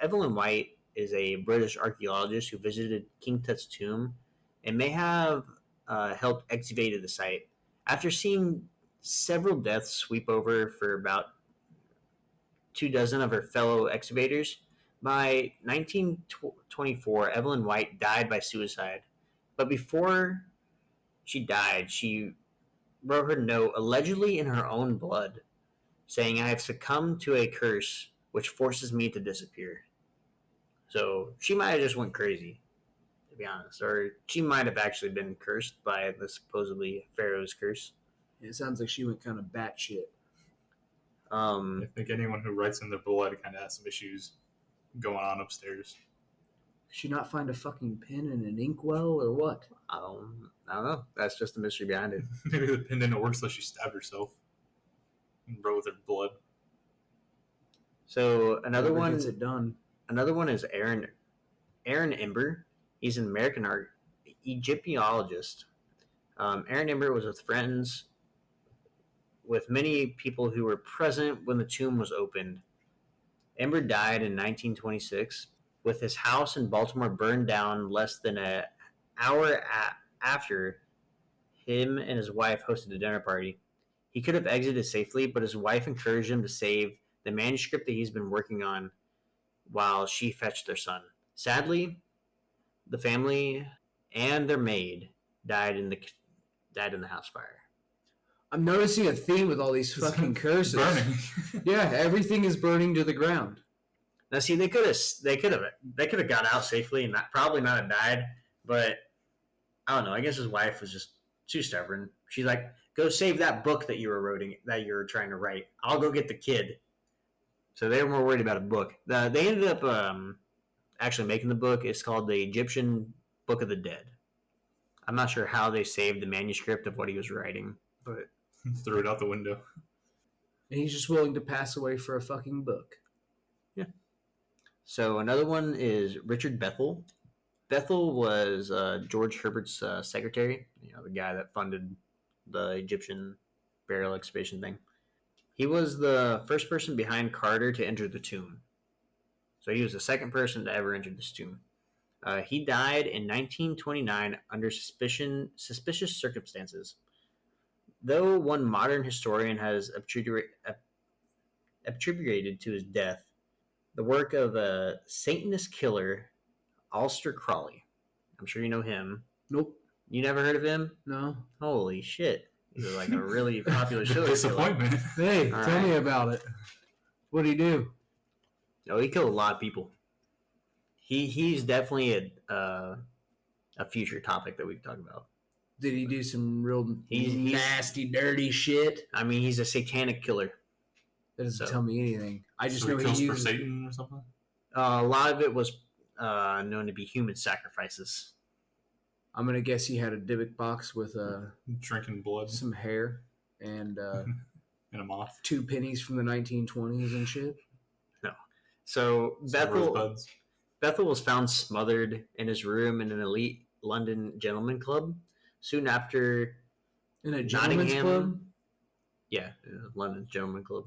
Evelyn White is a British archaeologist who visited King Tut's tomb and may have helped excavate the site. After seeing several deaths sweep over for about 24 of her fellow excavators, by 1924, Evelyn White died by suicide. But before she died, she wrote her note, allegedly in her own blood, saying, "I have succumbed to a curse which forces me to disappear." So she might have just went crazy, to be honest. Or she might have actually been cursed by the supposedly Pharaohs curse. It sounds like she went kind of batshit. I think anyone who writes in their blood kind of has some issues going on upstairs. Did she not find a fucking pen and an inkwell or what? I don't know. That's just the mystery behind it. Maybe the pen didn't work, so she stabbed herself and wrote with her blood. So another one gets it done. Another one is Aaron Ember. He's an American Egyptologist. Aaron Ember was with friends with many people who were present when the tomb was opened. Ember died in 1926, with his house in Baltimore burned down less than an hour after him and his wife hosted a dinner party. He could have exited safely, but his wife encouraged him to save the manuscript that he's been working on while she fetched their son. Sadly, the family and their maid died in the house fire. I'm noticing a theme with all these fucking curses. Burning. Yeah, everything is burning to the ground. Now, see, they could have got out safely and probably not have died, but I don't know. I guess his wife was just too stubborn. She's like, "Go save that book that you were trying to write. I'll go get the kid." So they were more worried about a book. They ended up actually making the book. It's called the Egyptian Book of the Dead. I'm not sure how they saved the manuscript of what he was writing, but threw it out the window. And he's just willing to pass away for a fucking book. Yeah. So another one is Richard Bethel. Bethel was George Herbert's secretary, the guy that funded the Egyptian burial excavation thing. He was the first person behind Carter to enter the tomb. So he was the second person to ever enter this tomb. He died in 1929 under suspicious circumstances. Though one modern historian has attributed to his death the work of a Satanist killer, Aleister Crowley. I'm sure you know him. Nope. You never heard of him? No. Holy shit. He's like a really popular show. Disappointment. Hey, tell me about it. What did he do? Oh, he killed a lot of people. He's definitely a future topic that we can talk about. Did he do some real He's nasty, dirty shit? I mean, he's a satanic killer. That doesn't tell me anything. I just So know he kills he for used Satan or something? A lot of it was known to be human sacrifices. I'm gonna guess he had a Dybbuk box with Drinking blood. some hair and And a moth. 2 pennies from the 1920s and shit. No. So Some rosebuds. Bethel was found smothered in his room in an elite London gentleman club soon after. In a gentleman's club? Yeah, London gentleman club.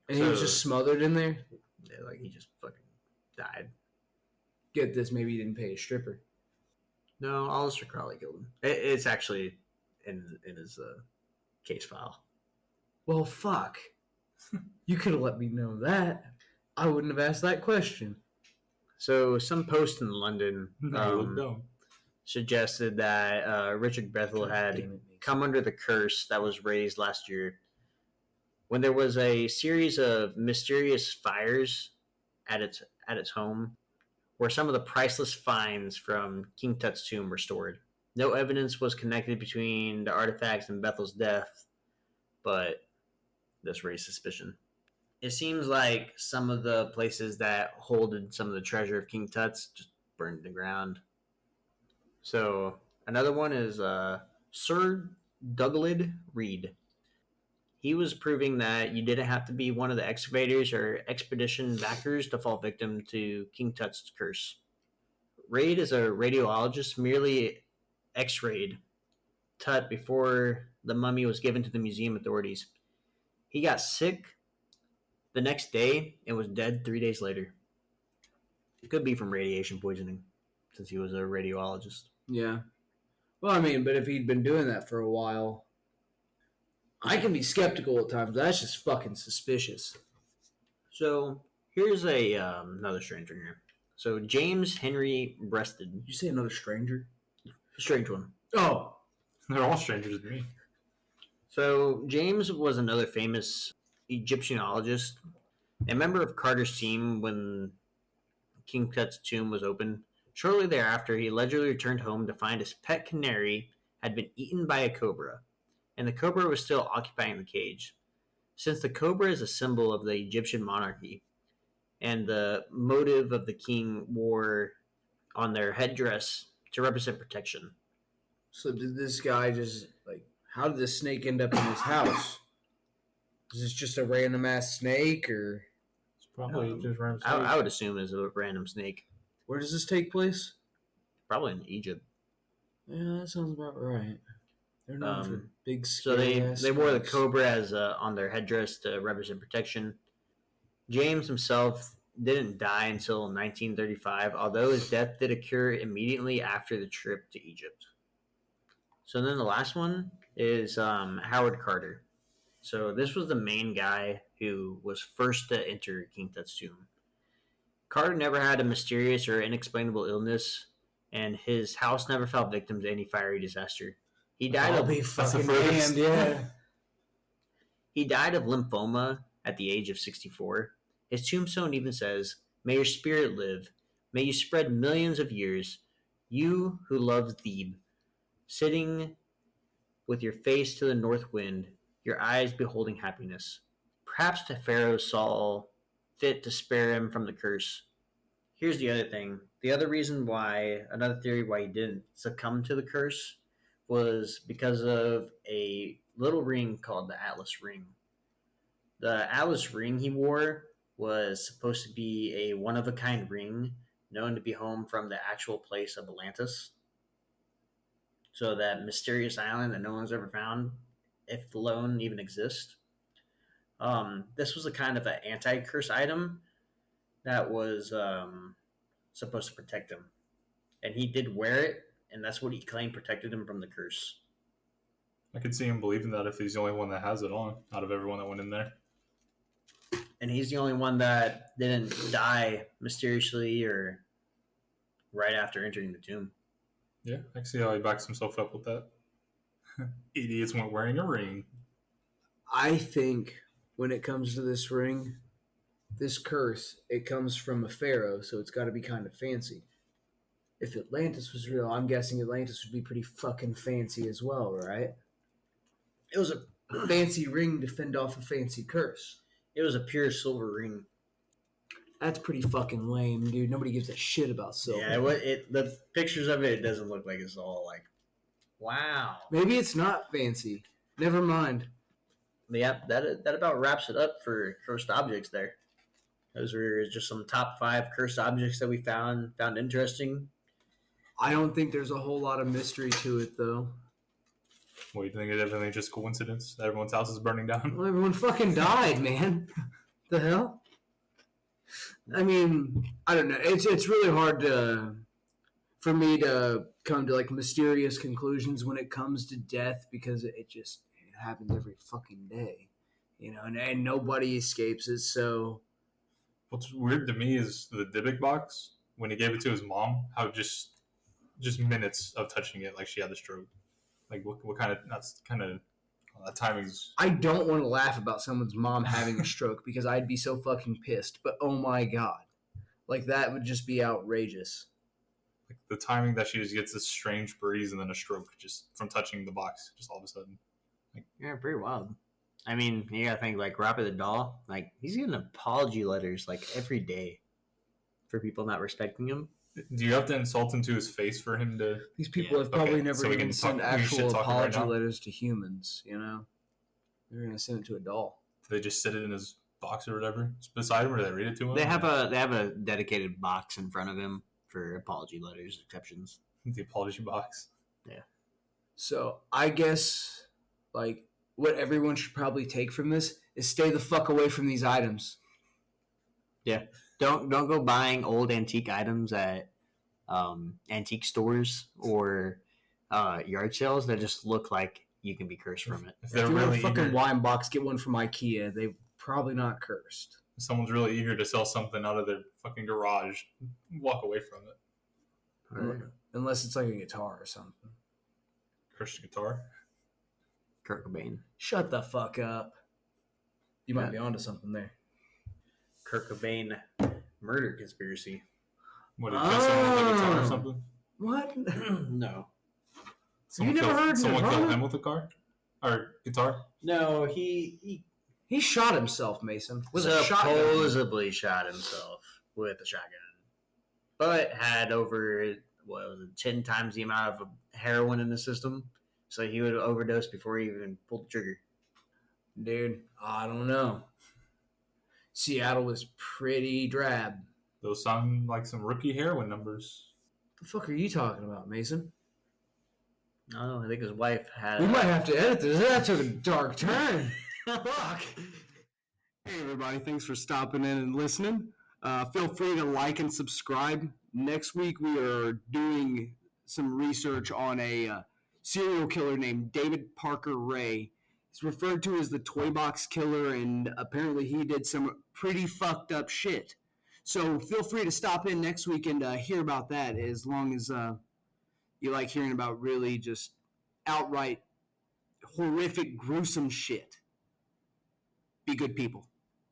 And he was just smothered in there? Yeah, like he just fucking died. Get this, maybe he didn't pay a stripper. No, Aleister Crowley killed him. It's actually in his case file. Well, fuck. You could have let me know that. I wouldn't have asked that question. So some post in London suggested that Richard Bethel had come under the curse that was raised last year when there was a series of mysterious fires at its home where some of the priceless finds from King Tut's tomb were stored. No evidence was connected between the artifacts and Bethel's death, but this raised suspicion. It seems like some of the places that holded some of the treasure of King Tut's just burned to the ground. So another one is Sir Douglas Reed. He was proving that you didn't have to be one of the excavators or expedition backers to fall victim to King Tut's curse. Reid is a radiologist, merely x-rayed Tut before the mummy was given to the museum authorities. He got sick the next day and was dead 3 days later. It could be from radiation poisoning, since he was a radiologist. Yeah. Well, I mean, but if he'd been doing that for a while, I can be skeptical at times. That's just fucking suspicious. So here's another stranger here. So James Henry Breasted. Did you say another stranger? Strange one. Oh. They're all strangers to me. So James was another famous Egyptiologist, a member of Carter's team when King Tut's tomb was opened. Shortly thereafter, he allegedly returned home to find his pet canary had been eaten by a cobra, and the cobra was still occupying the cage. Since the cobra is a symbol of the Egyptian monarchy, and the motive of the king wore on their headdress to represent protection. So did this guy just, how did this snake end up in his house? Is this just a random ass snake, or? It's probably just random snake. I would assume it's a random snake. Where does this take place? Probably in Egypt. Yeah, that sounds about right. They're known for big, So scary they wore the snakes. cobra as on their headdress to represent protection. James himself didn't die until 1935, although his death did occur immediately after the trip to Egypt. So then the last one is Howard Carter. So this was the main guy who was first to enter King Tut's tomb. Carter never had a mysterious or inexplainable illness, and his house never fell victim to any fiery disaster. He died I'll of be That's the fucking furthest. damned, yeah. He died of lymphoma at the age of 64. His tombstone even says, "May your spirit live. May you spread millions of years. You who loves Thebe, sitting with your face to the north wind, your eyes beholding happiness." Perhaps the Pharaohs saw fit to spare him from the curse. Here's the other thing. The other reason why, another theory why he didn't succumb to the curse was because of a little ring called the Atlas Ring. The Atlas ring he wore was supposed to be a one of a kind ring known to be home from the actual place of Atlantis. So that mysterious island that no one's ever found, if alone even exists. This was a kind of an anti-curse item that was supposed to protect him, and he did wear it, and that's what he claimed protected him from the curse. I could see him believing that if he's the only one that has it on out of everyone that went in there. And he's the only one that didn't die mysteriously or right after entering the tomb. Yeah, I can see how he backs himself up with that. Idiots weren't wearing a ring. I think when it comes to this ring, this curse, it comes from a pharaoh, so it's got to be kind of fancy. If Atlantis was real, I'm guessing Atlantis would be pretty fucking fancy as well, right? It was a fancy ring to fend off a fancy curse. It was a pure silver ring. That's pretty fucking lame, dude. Nobody gives a shit about silver. Yeah, the pictures of it doesn't look like it's all like, wow. Maybe it's not fancy. Never mind. Yeah, that about wraps it up for cursed objects there. Those were just some top 5 cursed objects that we found interesting. I don't think there's a whole lot of mystery to it, though. What do you think? Is everything just coincidence? Everyone's house is burning down? Well, everyone fucking died, man. The hell? I mean, I don't know. It's really hard for me to come to like mysterious conclusions when it comes to death because it happens every fucking day, and nobody escapes it. So What's weird to me is the Dybbuk box, when he gave it to his mom, how just minutes of touching it, like she had a stroke. Like, what kind of, that's kind of, that timing's... I don't want to laugh about someone's mom having a stroke because I'd be so fucking pissed. But oh my god, like that would just be outrageous. Like the timing that she just gets this strange breeze and then a stroke just from touching the box, just all of a sudden. Like, Yeah, pretty wild. I mean, you gotta think like Rapper the Doll, like he's getting apology letters like every day for people not respecting him. do you have to insult him to his face for him to... These people Yeah, have probably okay, never so we even can sent talk- we can actual shit talk him right apology now? letters to humans. They're gonna send it to a doll. Do they just sit it in his box or whatever? It's beside him, or they read it to him? They have a dedicated box in front of him for apology letters, exceptions. The apology box. So I guess like what everyone should probably take from this is stay the fuck away from these items. Yeah, don't go buying old antique items at antique stores or yard sales that just look like you can be cursed from it. If If they're you want really a fucking eager, wine box, get one from IKEA. They're probably not cursed. if someone's really eager to sell something out of their fucking garage, walk away from it. All right. Unless it's like a guitar or something. Christian guitar. Kurt Cobain. Shut the fuck up. You might be onto something there. Kurt Cobain murder conspiracy. What, did you someone with a guitar or Oh. something? What? No. Someone never heard someone killed Nirvana? him with a car? Or guitar? No, he He shot himself, Mason. With a shotgun. supposedly shot himself with a shotgun, but had over 10 times the amount of heroin in the system, so he would overdose before he even pulled the trigger. Dude, I don't know. Seattle was pretty drab. Those sound like some rookie heroin numbers. The fuck are you talking about, Mason? No, I think his wife had. We might have to edit this. That took a dark turn. Fuck. Hey, everybody. Thanks for stopping in and listening. Feel free to like and subscribe. Next week, we are doing some research on a serial killer named David Parker Ray. He's referred to as the Toy Box Killer, and apparently he did some pretty fucked up shit. So feel free to stop in next week and hear about that, as long as you like hearing about really just outright horrific, gruesome shit. Be good people.